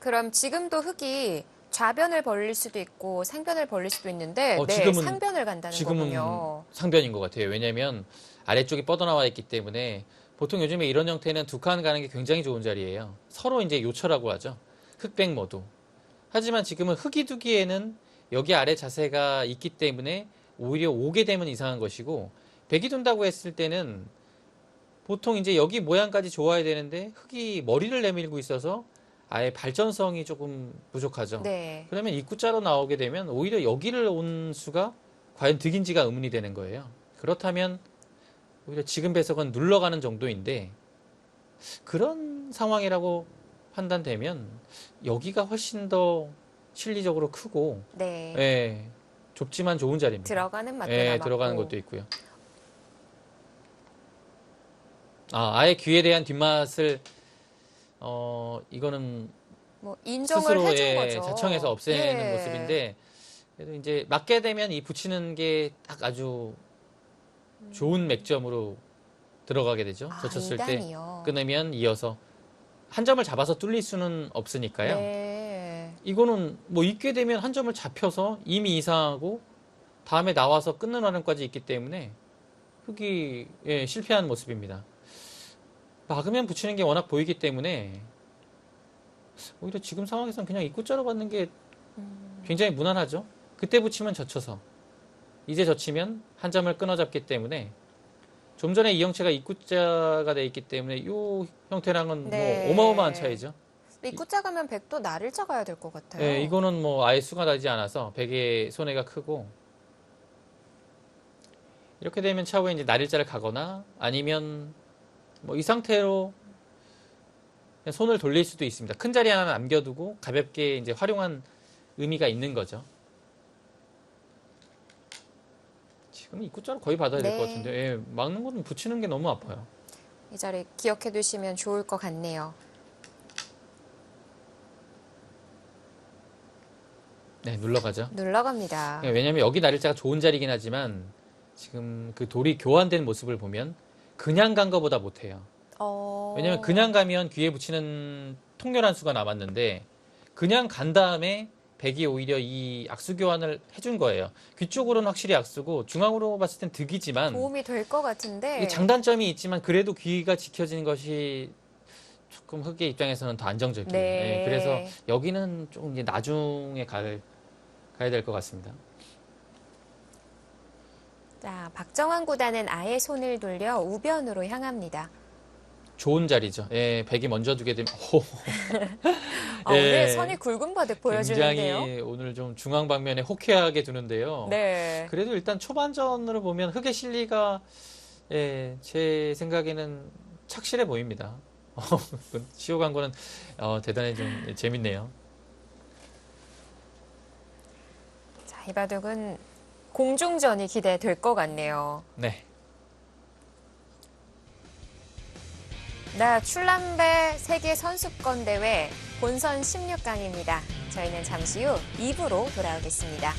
그럼 지금도 흙이 좌변을 벌릴 수도 있고 상변을 벌릴 수도 있는데 네, 지금은- 상변을 간다는 지금은 거군요. 상변인 것 같아요. 왜냐하면 아래쪽이 뻗어나와 있기 때문에 보통 요즘에 이런 형태는 두 칸 가는 게 굉장히 좋은 자리예요. 서로 이제 요철하고 하죠. 흑백 모두. 하지만 지금은 흑이 두기에는 여기 아래 자세가 있기 때문에 오히려 오게 되면 이상한 것이고, 백이 둔다고 했을 때는 보통 이제 여기 모양까지 좋아야 되는데 흑이 머리를 내밀고 있어서 아예 발전성이 조금 부족하죠. 네. 그러면 입구자로 나오게 되면 오히려 여기를 온 수가 과연 득인지가 의문이 되는 거예요. 그렇다면 오히려 지금 배석은 눌러가는 정도인데, 그런 상황이라고 판단되면 여기가 훨씬 더 실리적으로 크고, 네. 예, 좁지만 좋은 자리입니다. 들어가는 맛도 예, 남았고. 들어가는 것도 있고요. 아예 귀에 대한 뒷맛을 이거는 뭐 인정을 스스로 해준 거죠. 자청해서 없애는 예. 모습인데, 그래도 이제 맞게 되면 이 붙이는 게 딱 아주 좋은 맥점으로 들어가게 되죠. 젖혔을 때 2단이요. 끊으면 이어서 한 점을 잡아서 뚫릴 수는 없으니까요. 네. 이거는 뭐 있게 되면 한 점을 잡혀서 이미 이상하고 다음에 나와서 끊는 활용까지 있기 때문에 흑이 실패한 모습입니다. 막으면 붙이는 게 워낙 보이기 때문에 오히려 지금 상황에서는 그냥 입구자로 받는 게 굉장히 무난하죠. 그때 붙이면 젖혀서, 이제 젖히면 한 점을 끊어잡기 때문에, 좀 전에 이 형체가 입구자가 돼 있기 때문에 이 형태랑은 네. 뭐 어마어마한 차이죠. 입구자 가면 백도 나를 짜가야 될 것 같아요. 예, 이거는 뭐 아예 수가 나지 않아서 백의 손해가 크고, 이렇게 되면 차후에 이제 날일자를 가거나 아니면 뭐 이 상태로 그냥 손을 돌릴 수도 있습니다. 큰 자리 하나 남겨두고 가볍게 이제 활용한 의미가 있는 거죠. 지금 입구자로 거의 받아야 될 것 네. 같은데, 예, 막는 거는 붙이는 게 너무 아파요. 이 자리 기억해 두시면 좋을 것 같네요. 네, 눌러가죠. 눌러갑니다. 예, 왜냐하면 여기 날일자가 좋은 자리긴 하지만 지금 그 돌이 교환된 모습을 보면 그냥 간 거보다 못해요. 왜냐면 그냥 가면 귀에 붙이는 통렬한 수가 남았는데, 그냥 간 다음에 백이 오히려 이 악수 교환을 해준 거예요. 귀 쪽으로는 확실히 악수고 중앙으로 봤을 땐 득이지만 도움이 될 것 같은데. 이게 장단점이 있지만 그래도 귀가 지켜지는 것이 조금 흑의 입장에서는 더 안정적이에요. 네. 예, 그래서 여기는 좀 이제 나중에 가야 될 것 같습니다. 자, 박정환 구단은 아예 손을 돌려 우변으로 향합니다. 좋은 자리죠. 예, 백이 먼저 두게 되면 오늘 선이 굵은 바둑 보여주는데요. 굉장히 오늘 좀 중앙 방면에 호쾌하게 두는데요. 네. 그래도 일단 초반전으로 보면 흑의 실리가 제 생각에는 착실해 보입니다. 시호 광고는 대단히 좀 재밌네요. 자, 이 바둑은 공중전이 기대될 것 같네요. 네. 나 출람배 세계 선수권 대회 본선 16강입니다. 저희는 잠시 후 2부로 돌아오겠습니다.